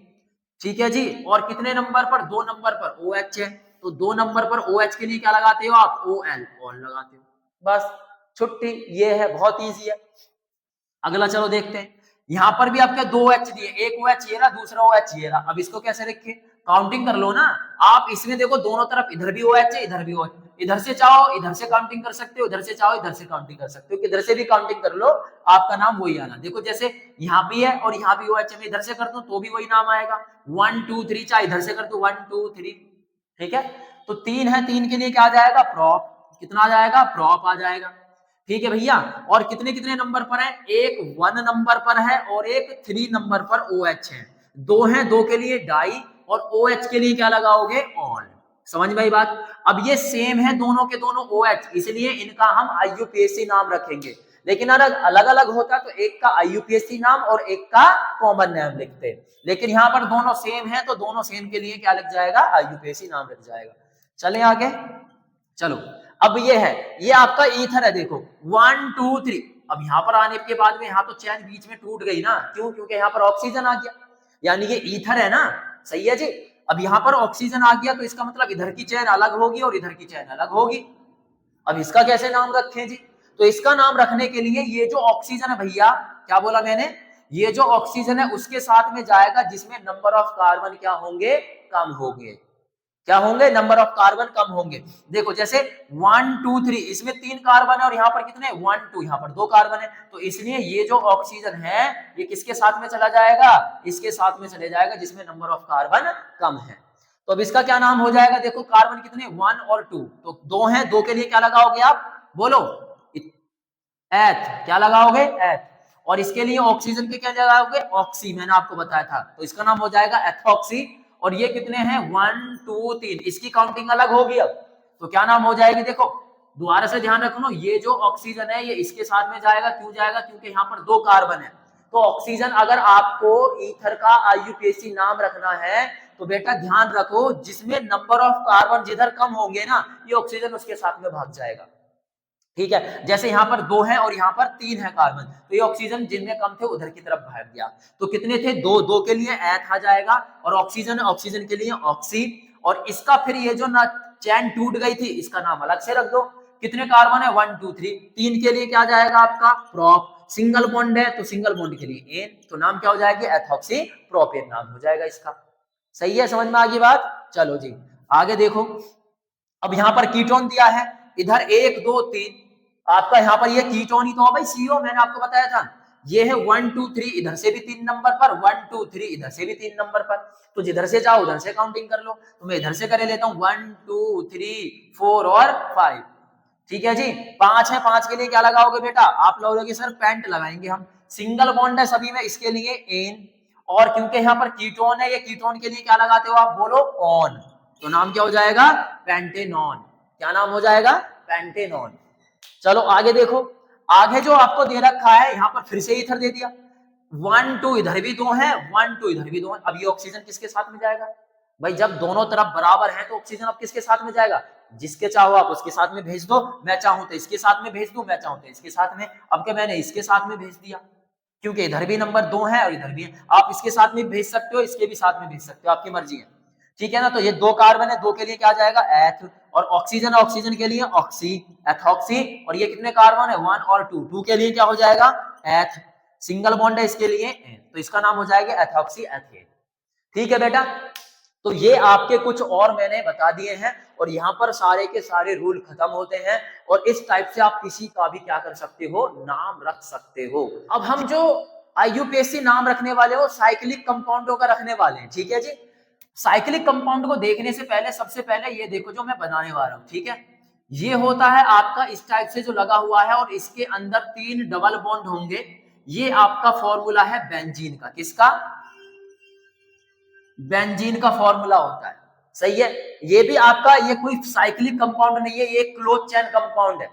Speaker 1: ठीक है जी। और कितने नंबर पर, 2 नंबर पर OH है, तो 2 नंबर पर OH के लिए क्या लगाते हो आप, OL, ऑल लगाते हो, बस छुट्टी। ये है, बहुत इजी है। अगला चलो देखते हैं, यहां पर भी आपके 2 OH दिए, एक OH ये रहा, दूसरा OH ये रहा। अब इसको कैसे रखें, काउंटिंग कर लो ना आप। इसमें देखो दोनों तरफ, इधर भी OH है, इधर भी OH, इधर से चाहो इधर से काउंटिंग कर सकते हो, इधर से चाहो इधर से काउंटिंग कर सकते हो, किधर से भी काउंटिंग कर लो, आपका नाम वही आना। देखो जैसे यहाँ भी है और यहाँ भी OH है, मैं इधर से कर दूं तो भी वही नाम आएगा, 1 2 3, चाहे इधर से कर दो 1 2 3, ठीक है। तो 3 है, 3 के लिए क्या आ जाएगा, प्रॉप। कितना आ जाएगा, प्रॉप आ जाएगा, ठीक है भैया। और कितने कितने नंबर पर है, एक 1 नंबर पर है और एक 3 नंबर पर OH है। 2 है, 2 के लिए डाई और OH के लिए क्या लगाओगे, ऑल। समझ में आई बात। अब ये सेम है दोनों के दोनों OH, इसलिए इनका हम IUPAC नाम रखेंगे। लेकिन अगर अलग अलग होता तो एक का IUPAC नाम और एक का कॉमन नाम लिखते, लेकिन यहाँ पर दोनों सेम है तो दोनों सेम के लिए क्या लिख जाएगा, IUPAC नाम लिख जाएगा। चलें आगे, चलो। अब ये है, ये आपका ईथर है, देखो 1 2 3। अब यहां पर आने के बाद में यहाँ तो चैन बीच में टूट गई ना, क्यों, क्योंकि यहाँ पर ऑक्सीजन आ गया, यानी ये ईथर है ना, सही है जी। अब यहाँ पर ऑक्सीजन आ गया तो इसका मतलब इधर की चैन अलग होगी और इधर की चैन अलग होगी। अब इसका कैसे नाम रखें जी, तो इसका नाम रखने के लिए ये जो ऑक्सीजन है भैया, क्या बोला मैंने, ये जो ऑक्सीजन है उसके साथ में जाएगा जिसमें नंबर ऑफ कार्बन क्या होंगे, कम होंगे। क्या होंगे, नंबर ऑफ कार्बन कम होंगे। देखो जैसे 1 2 3, इसमें 3 कार्बन है और यहाँ पर कितने, 1 2, यहाँ पर 2 कार्बन है, तो इसलिए ये जो ऑक्सीजन है ये किसके साथ में चला जाएगा, इसके साथ में चले जाएगा जिसमें नंबर ऑफ कार्बन कम है। तो अब इसका क्या नाम हो जाएगा, देखो कार्बन कितने, 1 और 2, तो 2 है, 2 के लिए क्या लगाओगे आप, बोलो, एथ। क्या लगाओगे, एथ। और इसके लिए ऑक्सीजन के क्या लगाओगे, ऑक्सी, मैंने आपको बताया था, तो इसका नाम हो जाएगा एथॉक्सी। और ये कितने हैं, 1 2 3, इसकी काउंटिंग अलग होगी अब, तो क्या नाम हो जाएगी, देखो दोबारा से ध्यान रखना, ये जो ऑक्सीजन है ये इसके साथ में जाएगा, क्यों जाएगा, क्योंकि यहाँ पर 2 कार्बन है। तो ऑक्सीजन, अगर आपको ईथर का IUPAC नाम रखना है तो बेटा ध्यान रखो, जिसमें नंबर ऑफ कार्बन जिधर कम होंगे ना, ये ऑक्सीजन उसके साथ में भाग जाएगा, ठीक है। जैसे यहाँ पर 2 है और यहाँ पर 3 है कार्बन, तो ये ऑक्सीजन जिनमें कम थे उधर की तरफ भाग गया। तो कितने थे, 2, 2 के लिए एथ आ जाएगा और ऑक्सीजन है, ऑक्सीजन के लिए ऑक्सी। और इसका फिर ये जो ना चैन टूट गई थी इसका नाम अलग से रख दो। कितने कार्बन है, 1 2 3, 3 के लिए क्या जाएगा आपका, प्रोप। सिंगल बॉन्ड है तो सिंगल बॉन्ड के लिए एन, तो नाम क्या हो जाएगा, एथॉक्सी प्रोपेन नाम हो जाएगा इसका। सही है, समझ में आ गई बात। चलो जी आगे देखो, अब यहाँ पर कीटोन दिया है, इधर 1 2 3, आपका यहाँ पर ये कीटोन ही तो है भाई, CO, मैंने आपको बताया था। ये है 1 2 3, इधर से भी 3 नंबर पर, 1 2 3, इधर से भी 3 नंबर पर, तो जिधर से जाओ उधर से काउंटिंग कर लो। तो मैं इधर से कर लेता हूँ 1 2 3 4 और 5, ठीक है जी। 5 है, 5 के लिए क्या लगाओगे बेटा, आप लोगोगे सर पेंट लगाएंगे हम। सिंगल बॉन्ड है सभी में, इसके लिए एन, और क्योंकि यहाँ पर कीटोन है, ये कीटोन के लिए क्या लगाते हो आप, बोलो ऑन, तो नाम क्या हो जाएगा, पेंटेनॉन। क्या नाम हो जाएगा, पेंटेनॉन। चलो आगे देखो, आगे जो आपको दे रखा है यहाँ पर फिर से ईथर दे दिया, 1 2 इधर भी 2 है, 1 2 इधर भी 2 है। अब ये ऑक्सीजन किसके साथ में जाएगा भाई, जब दोनों तरफ बराबर है तो ऑक्सीजन अब किसके साथ में जाएगा, जिसके चाहो आप उसके साथ में भेज दो, मैं चाहूं तो इसके साथ में भेज दूं, मैं चाहूं तो इसके साथ में। अब क्या मैंने इसके साथ में भेज दिया, क्योंकि इधर भी नंबर 2 है और इधर भी है, आप इसके साथ में भेज सकते हो, इसके भी साथ में भेज सकते हो, आपकी मर्जी है, ठीक है ना। तो ये 2 कार्बन है, 2 के लिए क्या जाएगा, एथ, और ऑक्सीजन ऑक्सीजन के लिए ऑक्सी, एथॉक्सी, और ये कितने कार्बन है, 1 और 2, 2 के लिए क्या हो जाएगा, एथ, सिंगल बॉन्ड है इसके लिए, तो इसका नाम हो जाएगा एथॉक्सी एथेन। ठीक है बेटा, तो ये आपके कुछ और मैंने बता दिए हैं, और यहाँ पर सारे के सारे रूल खत्म होते हैं, और इस टाइप से आप किसी का भी क्या कर सकते हो, नाम रख सकते हो। अब हम जो आईयूपीएसी नाम रखने वाले हो साइक्लिक कंपाउंडों का रखने वाले हैं, ठीक है जी। साइक्लिक कंपाउंड को देखने से पहले सबसे पहले ये देखो जो मैं बनाने वाला हूं, ठीक है। ये होता है आपका इस टाइप से जो लगा हुआ है, और इसके अंदर 3 डबल बॉन्ड होंगे। ये आपका फॉर्मूला है बेंजीन का, किसका, बेंजीन का फॉर्मूला होता है, सही है। ये भी आपका, ये कोई साइक्लिक कंपाउंड नहीं है, ये क्लोज चेन कंपाउंड है,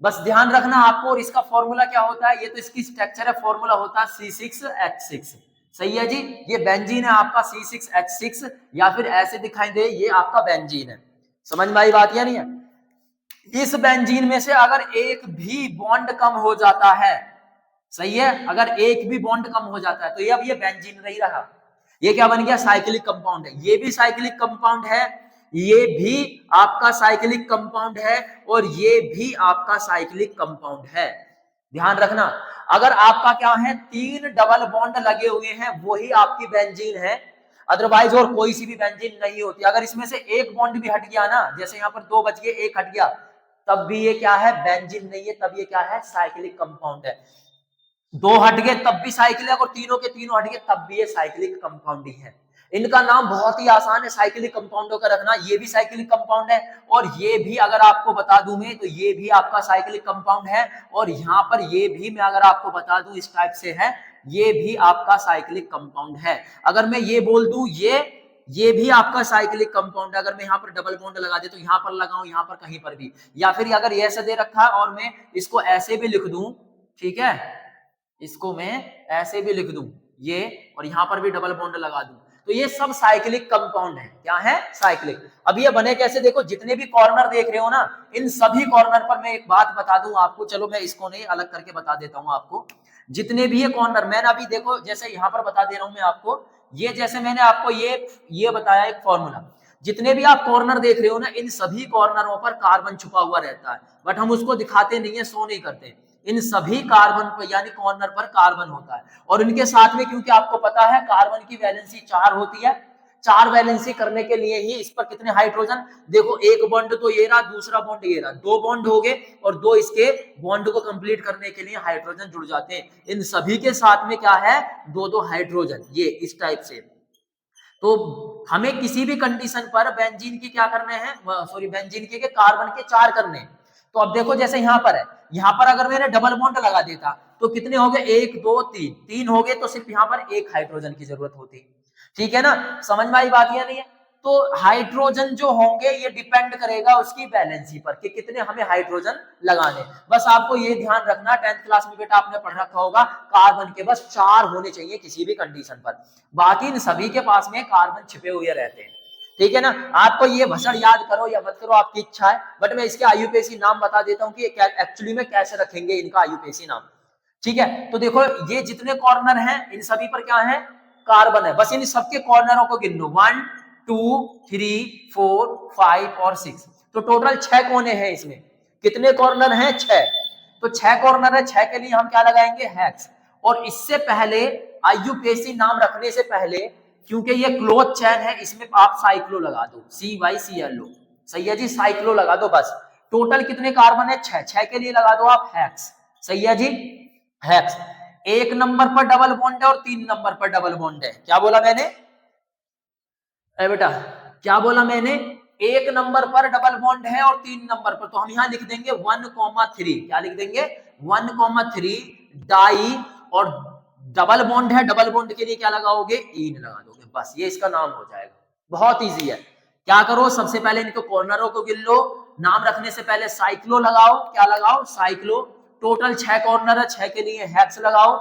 Speaker 1: बस ध्यान रखना आपको। और इसका फॉर्मूला क्या होता है, ये तो इसकी स्ट्रक्चर है, फॉर्मूला होता है C6H6, सही है जी। ये बेंजीन है आपका C6H6, या फिर ऐसे दिखाई दे, ये आपका बेंजीन है। समझ में आई बात या नहीं है। इस बेंजीन में से अगर एक भी बॉन्ड कम हो जाता है, सही है, अगर एक भी बॉन्ड कम हो जाता है, तो ये अब ये बेंजीन नहीं रहा, ये क्या बन गया, साइक्लिक कंपाउंड है। ये भी साइक्लिक कंपाउंड है, ये भी आपका साइक्लिक कंपाउंड है, और ये भी आपका साइक्लिक कंपाउंड है। ध्यान रखना, अगर आपका क्या है, 3 डबल बॉन्ड लगे हुए हैं, वही आपकी बेंजीन है, अदरवाइज और कोई सी भी बेंजीन नहीं होती। अगर इसमें से एक बॉन्ड भी हट गया ना, जैसे यहाँ पर 2 बच गए, 1 हट गया, तब भी ये क्या है, बेंजीन नहीं है, तब ये क्या है, साइक्लिक कंपाउंड है। 2 हट गए तब भी साइक्लिक, और तीनों के तीनों हट गए तब भी ये साइक्लिक कंपाउंड ही है। इनका नाम बहुत ही आसान है साइक्लिक कंपाउंडों का रखना। ये भी साइक्लिक कंपाउंड है, और ये भी अगर आपको बता दूं मैं, तो ये भी आपका साइक्लिक कंपाउंड है, और यहाँ पर ये भी मैं अगर आपको बता दूं इस टाइप से है, ये भी आपका साइक्लिक कंपाउंड है। अगर मैं ये बोल दूं ये भी आपका साइक्लिक कंपाउंड है, अगर मैं यहाँ पर डबल बॉन्ड लगा दे, तो यहाँ पर लगाऊं, यहाँ पर कहीं पर भी, या फिर अगर ये ऐसे दे रखा है और मैं इसको ऐसे भी लिख दूं, ठीक है, इसको मैं ऐसे भी लिख दूं ये, और यहां पर भी डबल बॉन्ड लगा दूं, तो ये सब साइक्लिक कंपाउंड है। क्या है, साइक्लिक। अब ये बने कैसे, देखो जितने भी कॉर्नर देख रहे हो ना, इन सभी कॉर्नर पर मैं एक बात बता दूं आपको, चलो मैं इसको नहीं अलग करके बता देता हूं आपको। जितने भी ये कॉर्नर, मैंने अभी देखो जैसे यहां पर बता दे रहा हूं मैं आपको, ये जैसे मैंने आपको ये बताया एक फॉर्मूला, जितने भी आप कॉर्नर देख रहे हो ना, इन सभी कॉर्नरों पर कार्बन छुपा हुआ रहता है, बट हम उसको दिखाते नहीं है, शो नहीं करते। इन सभी कार्बन पर यानी कॉर्नर पर कार्बन होता है, और इनके साथ में, क्योंकि आपको पता है कार्बन की वैलेंसी 4 होती है, 4 वैलेंसी करने के लिए ही इस पर कितने हाइड्रोजन, देखो एक बॉन्ड तो ये रहा, दूसरा बॉन्ड ये रहा, 2 बॉन्ड हो गए, और 2 इसके बॉन्ड को कंप्लीट करने के लिए हाइड्रोजन जुड़ जाते हैं। इन सभी के साथ में क्या है, 2-2 हाइड्रोजन, ये इस टाइप से। तो हमें किसी भी कंडीशन पर बेंजीन की क्या करने हैं, सॉरी बेंजीन के कार्बन के 4 करने हैं। तो अब देखो जैसे यहाँ पर है, यहाँ पर अगर मैंने डबल बॉन्ड लगा देता, तो कितने हो गए, 1 2 3, 3 हो गए, तो सिर्फ यहाँ पर 1 हाइड्रोजन की जरूरत होती। ठीक है ना, समझ में आई बात या नहीं है। तो हाइड्रोजन जो होंगे ये डिपेंड करेगा उसकी बैलेंसी पर कि कितने हमें हाइड्रोजन लगाने। बस आपको ये ध्यान रखना, 10th क्लास में बेटा आपने पढ़ रखा होगा, कार्बन के बस 4 होने चाहिए किसी भी कंडीशन पर, बाकी इन सभी के पास में कार्बन छिपे हुए रहते हैं। ठीक है ना, आपको ये भसड़ याद करो या मत करो आपकी इच्छा है, बट मैं इसके आईयूपीएसी नाम बता देता हूं कि एक्चुअली में कैसे रखेंगे इनका आईयूपीएसी नाम। ठीक है, तो देखो ये जितने कॉर्नर हैं इन सभी पर क्या है, कार्बन है। बस इन सबके कॉर्नरों को गिन लो, 1 2 3 4 5 और 6, तो टोटल 6 कोने हैं इसमें। कितने कॉर्नर हैं, 6, तो 6 कॉर्नर है, 6 के लिए हम क्या लगाएंगे, हेक्स। और इससे पहले आईयूपीएसी नाम रखने से पहले, क्योंकि ये क्लोज चैन है, इसमें आप साइक्लो लगा दो, CYCLO, सही है जी, साइक्लो लगा दो बस। टोटल कितने कार्बन है, 6, 6 के लिए लगा दो आप हेक्स, सही है जी, हेक्स। 1 नंबर पर डबल बॉन्ड है और 3 नंबर पर डबल बॉन्ड है। क्या बोला मैंने, ए बेटा क्या बोला मैंने, एक नंबर पर डबल बॉन्ड है और 3 नंबर पर, तो हम यहाँ लिख देंगे 1,3। क्या लिख देंगे? 1,3 डाई, और डबल बॉन्ड है, डबल बॉन्ड के लिए क्या लगाओगे? इन लगा दोगे, बस ये इसका नाम हो जाएगा। बहुत इजी है। क्या करो, सबसे पहले इनको कॉर्नरों को गिन लो, नाम रखने से पहले साइक्लो लगाओ। क्या लगाओ? साइक्लो। टोटल 6 कॉर्नर है, 6 के लिए हेक्स लगाओ,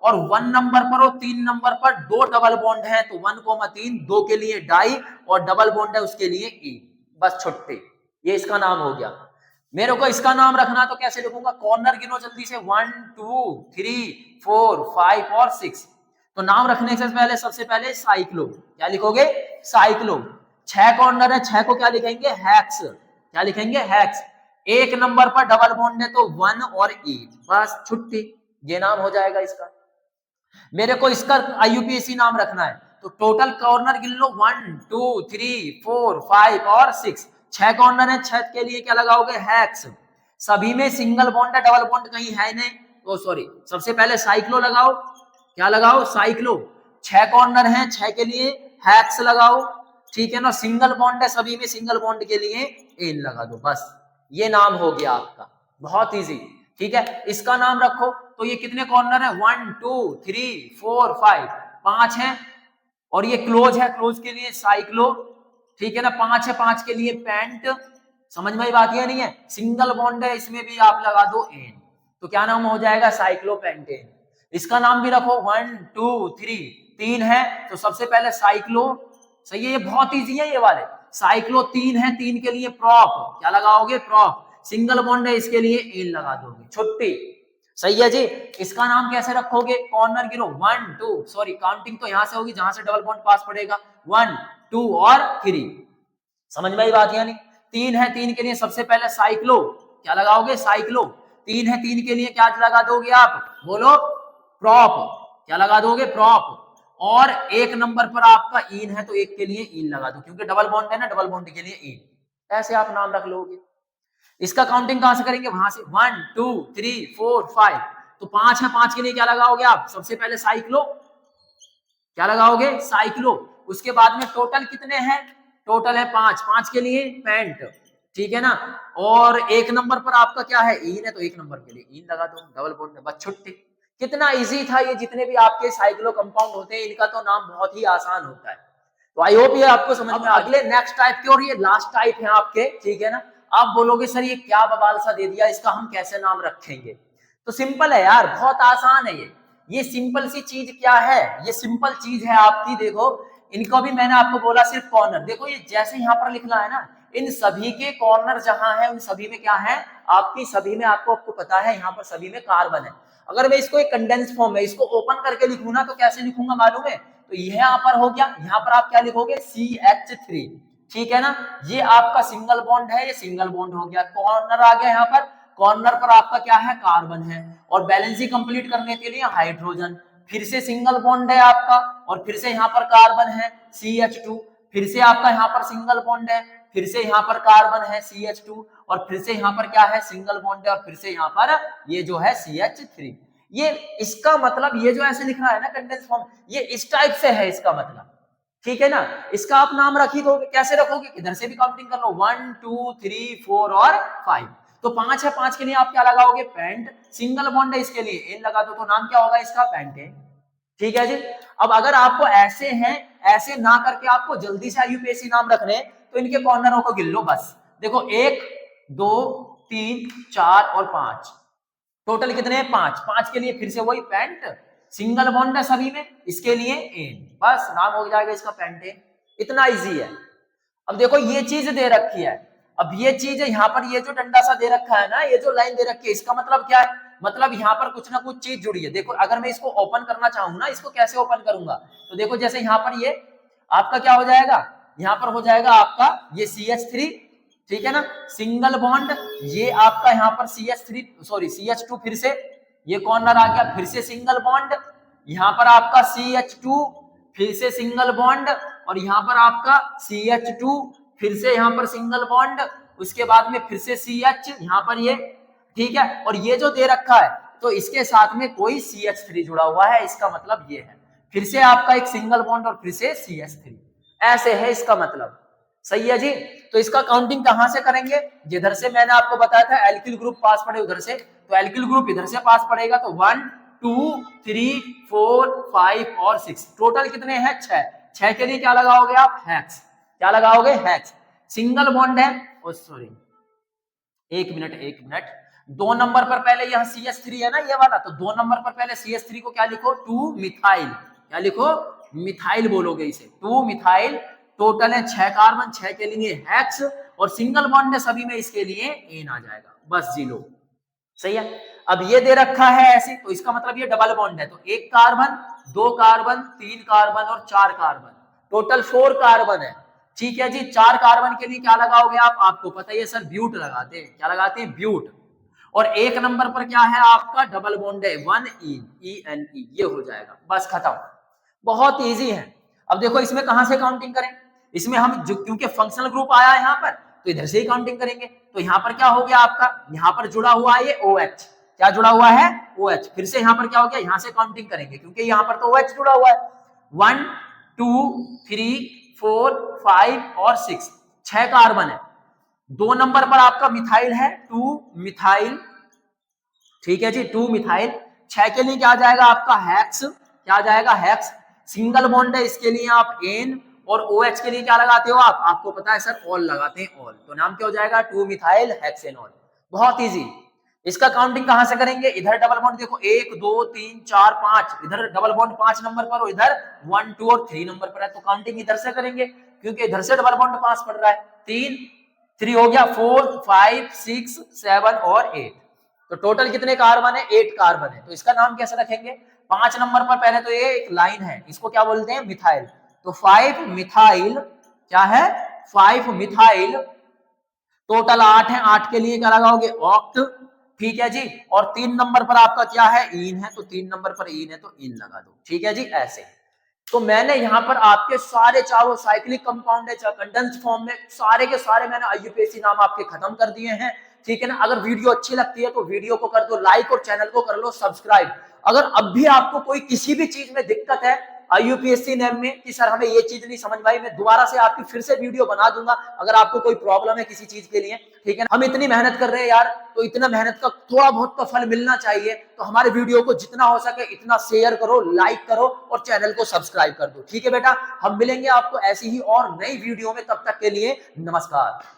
Speaker 1: और 1 नंबर पर और 3 नंबर पर 2 डबल बॉन्ड है, तो 1,3, 2 के लिए डाई और डबल बॉन्ड है उसके लिए ई, बस छुट्टी। ये इसका नाम हो गया। मेरे को इसका नाम रखना तो कैसे लिखूंगा? कॉर्नर गिनो जल्दी से, 1 2 3 4 5 और 6। तो नाम रखने से पहले सबसे पहले साइक्लो। क्या लिखोगे? साइक्लो। 6 कॉर्नर है, 6 को क्या लिखेंगे? हेक्स। क्या लिखेंगे? हेक्स। एक नंबर पर डबल बॉन्ड है तो 1 और ई, बस छुट्टी। ये नाम हो जाएगा इसका। मेरे को इसका आईयूपीएसी नाम रखना है, तो टोटल कॉर्नर गिन लो, 1 2 3 4 5 और 6। 6 कॉर्नर है, 6 के लिए क्या लगाओगे? हेक्स। सभी में सिंगल बॉन्ड है, डबल बॉन्ड कहीं है नहीं, ओ सॉरी, सबसे पहले साइक्लो लगाओ। क्या लगाओ? साइक्लो। 6 कॉर्नर है, 6 के लिए हेक्स लगाओ, ठीक है ना। सिंगल बॉन्ड है, सभी में सिंगल बॉन्ड के लिए एन लगा दो, बस ये नाम हो गया आपका। बहुत इजी, ठीक है। इसका नाम रखो। तो ये कितने कॉर्नर है? 1 2 3 4 5, 5 है, और ये क्लोज है, क्लोज के लिए साइक्लो, ठीक है ना। 5 है, 5 के लिए पेंट। समझ में बात ये नहीं है? सिंगल बॉन्ड है, इसमें भी आप लगा दो एन, तो क्या नाम हो जाएगा? साइक्लोपेंटेन। इसका नाम भी रखो, 1 2 3, 3 है तो सबसे पहले साइक्लो। सही है, ये बहुत इजी है ये वाले। साइक्लो 3 है, 3 के लिए प्रॉप। क्या लगाओगे? प्रॉप। सिंगल बॉन्ड है, इसके लिए एन लगा दोगे, छुट्टी। सही है जी। इसका नाम कैसे रखोगे? कॉर्नर गिनो, 1 2, सॉरी काउंटिंग तो यहां से होगी जहां से डबल बॉन्ड पास पड़ेगा, 1 2 और 3। समझ में आई बात? यानी 3 है, 3 के लिए सबसे पहले साइक्लो। क्या लगाओगे? साइक्लो। 3 है, 3 के लिए क्या लगा दोगे आप? बोलो, प्रॉप। क्या लगा दोगे? प्रॉप। और एक नंबर पर आपका इन है, तो एक के लिए इन लगा दो, क्योंकि डबल बॉन्ड है ना, डबल बॉन्ड के लिए इन। ऐसे आप नाम रख लोगे। इसका काउंटिंग कहां से करेंगे? वहां से, 1 2 3 4 5। तो 5 है, 5 के लिए क्या लगाओगे आप? सबसे पहले साइक्लो। क्या लगाओगे? साइक्लो। उसके बाद में टोटल कितने हैं? टोटल है 5, 5 के लिए पेंट, ठीक है ना। और एक नंबर पर आपका क्या है? इन है, तो एक नंबर के लिए इन लगा दो, डबल बॉन्ड में, बस छुट्टी। कितना इजी था ये। जितने भी आपके साइक्लो कंपाउंड होते हैं, इनका तो नाम बहुत ही आसान होता है। तो आई होप ये आपको समझ में। अगले नेक्स्ट टाइप के, और ये लास्ट टाइप है आपके, ठीक है ना। आप बोलोगे सर ये क्या बवाल सा दे दिया, इसका हम कैसे नाम रखेंगे? तो सिंपल है यार, बहुत आसान है ये सिंपल सी चीज क्या है? ये सिंपल चीज है आपकी, देखो इनको भी मैंने आपको बोला सिर्फ कॉर्नर। देखो ये जैसे यहाँ पर लिखना है ना, इन सभी के कॉर्नर जहां है उन सभी में क्या है? आपकी सभी में, आपको पता है यहाँ पर सभी में कार्बन है। अगर मैं इसको एक कंडेंस फॉर्म में इसको ओपन करके लिखूं ना, तो कैसे लिखूंगा मालूम है? तो यहाँ पर हो गया, यहाँ पर आप क्या लिखोगे? CH3, ठीक है ना। ये आपका सिंगल बॉन्ड है, ये सिंगल बॉन्ड हो गया, कॉर्नर आ गया यहाँ पर। कॉर्नर पर आपका क्या है? कार्बन है। और बैलेंसिंग कंप्लीट करने के लिए हाइड्रोजन, फिर से सिंगल बॉन्ड है आपका, और फिर से यहाँ पर कार्बन है CH2, फिर से आपका यहाँ पर सिंगल बॉन्ड है, फिर से यहाँ पर कार्बन है CH2, और फिर से यहाँ पर क्या है? सिंगल बॉन्ड है, और फिर से यहाँ पर ये जो है CH3। ये इसका मतलब, ये जो ऐसे लिख रहा है ना कंडेंस फॉर्म, ये इस टाइप से है इसका मतलब, ठीक है ना। इसका आप नाम रख ही दोगे। कैसे रखोगे? इधर से भी काउंटिंग कर लो, 1 2 3 4 और 5। तो 5 है, 5 के लिए आप क्या लगाओगे? पेंट। सिंगल बॉन्ड है, इसके लिए एन लगा दो, तो नाम क्या होगा इसका? पेंटेन, ठीक है जी। अब अगर आपको ऐसे हैं, ऐसे ना करके आपको जल्दी से आईयूपीएसी नाम रखने, तो इनके कॉर्नरों को गिन लो बस। देखो 1 2 3 4 और 5, टोटल कितने हैं? 5। 5 के लिए फिर से वही पेंट, सिंगल बॉन्ड है सभी में, इसके लिए एन, बस नाम हो जाएगा इसका पेंटेन। इतना इजी है। अब देखो ये चीज दे रखी है, अब ये चीज है यहाँ पर, ये जो डंडा सा दे रखा है ना, ये जो लाइन दे रखी है, इसका मतलब क्या है? मतलब यहाँ पर कुछ ना कुछ चीज जुड़ी है। देखो अगर मैं इसको ओपन करना चाहूँ ना, इसको कैसे ओपन करूंगा? तो देखो जैसे यहाँ पर ये आपका क्या हो जाएगा? यहाँ पर हो जाएगा आपका ये CH3, ठीक है ना, सिंगल बॉन्ड। ये आपका यहाँ पर CH3, सॉरी CH2, फिर से ये कॉर्नर आ गया, फिर से सिंगल बॉन्ड। यहाँ पर आपका CH2, फिर से सिंगल बॉन्ड, और यहाँ पर आपका CH2, फिर से यहाँ पर सिंगल बॉन्ड, उसके बाद में फिर से CH, यहाँ पर ये, ठीक है। और ये जो दे रखा है, तो इसके साथ में कोई CH3 जुड़ा हुआ है, इसका मतलब ये है। फिर से आपका एक सिंगल बॉन्ड और फिर से CH3, ऐसे है इसका मतलब। सही है जी। तो तो इसका काउंटिंग कहां से करेंगे, जिधर से मैंने आपको बताया था एल्किल ग्रुप पास पड़े उधर से, तो एल्किल ग्रुप इधर से पास पड़ेगा, तो 1 2 3 4 5 और 6, टोटल कितने हैं 6। 6 के लिए क्या लगाओगे आप, हेक्स। क्या लगाओगे, हेक्स। सिंगल बॉन्ड है, ओ सॉरी एक मिनट, 2 नंबर पर पहले यह CH3 है ना ये वाला, तो 2 नंबर पर पहले CH3 को क्या लिखो, 2 मिथाइल। क्या लिखो, मिथाइल बोलोगे इसे, 2 मिथाइल। टोटल है 6 कार्बन, 6 के लिए हेक्स, और सिंगल बॉन्ड है सभी में, इसके लिए एन आ जाएगा, बस जी लो, सही है। अब ये दे रखा है ऐसे, तो इसका मतलब ये डबल बॉन्ड है, तो 1 कार्बन 2 कार्बन 3 कार्बन और 4 कार्बन, टोटल 4 कार्बन है। ठीक है जी, 4 कार्बन के लिए क्या लगाओगे आप, आपको पता ही है सर, ब्यूट लगाते हैं। क्या लगाते हैं, ब्यूट। और 1 नंबर पर क्या है आपका, डबल बॉन्ड है, 1 ENE, ये हो जाएगा, बस खत्म। बहुत इजी है। अब देखो इसमें कहां से काउंटिंग करें, इसमें हम जो क्योंकि फंक्शनल ग्रुप आया है यहाँ पर, तो इधर से ही काउंटिंग करेंगे। तो यहाँ पर क्या हो गया आपका, यहाँ पर जुड़ा हुआ है ये OH, क्या जुड़ा हुआ है, OH। फिर से यहाँ पर क्या हो गया, यहाँ से काउंटिंग करेंगे क्योंकि यहाँ पर तो OH जुड़ा हुआ है। 1 2 3 4 5 और 6, 6 कार्बन है। 2 नंबर पर आपका मिथाइल है, 2 मिथाइल, ठीक है जी, 2 मिथाइल। 6 के लिए क्या आ जाएगा आपका, हेक्स। क्या आ जाएगा, हेक्स। सिंगल बॉन्ड है, इसके लिए आप एन, और OH के लिए क्या लगाते हो आप, आपको पता है सर, ऑल लगाते हैं, ऑल। तो नाम क्या हो जाएगा, 2 मिथाइल हेक्सेनॉल। बहुत इजी। इसका काउंटिंग कहां से करेंगे, इधर डबल बॉन्ड देखो 1 2 3 4 5, इधर डबल बॉन्ड 5 नंबर पर, और इधर 1 2 और 3 नंबर पर है, तो काउंटिंग इधर से करेंगे क्योंकि इधर से डबल बॉन्ड पास पड़ रहा है। 3 हो गया, 4 5 6 7 और 8, तो टोटल कितने कार्बन है, 8 कार्बन है। तो इसका नाम कैसे रखेंगे, 5 नंबर पर पहले तो ये एक लाइन है, इसको क्या बोलते हैं, मिथाइल। तो 5 मिथाइल, क्या है, 5 मिथाइल। टोटल 8 है, 8 के लिए क्या लगाओगे, ऑक्ट। ठीक है जी, और 3 नंबर पर आपका क्या है, इन है, तो 3 नंबर पर इन है, तो इन लगा दो। ठीक है जी, ऐसे। तो मैंने यहाँ पर आपके सारे चारों साइक्लिक कंपाउंड है कंडेंस्ड फॉर्म में, सारे के सारे मैंने IUPAC नाम आपके खत्म कर दिए हैं। ठीक है ना। अगर वीडियो अच्छी लगती है तो वीडियो को कर दो लाइक और चैनल को कर लो सब्सक्राइब। अगर अब भी आपको कोई किसी भी चीज में दिक्कत है IUPAC नेम में कि सर हमें ये चीज नहीं समझ में आई, मैं दोबारा से आपकी फिर से वीडियो बना दूंगा अगर आपको कोई प्रॉब्लम है किसी चीज के लिए। ठीक है ना। हम इतनी मेहनत कर रहे हैं यार, तो इतना मेहनत का थोड़ा बहुत तो फल मिलना चाहिए। तो हमारे वीडियो को जितना हो सके इतना शेयर करो, लाइक करो और चैनल को सब्सक्राइब कर दो। ठीक है बेटा, हम मिलेंगे आपको ऐसी ही और नई वीडियो में, तब तक के लिए नमस्कार।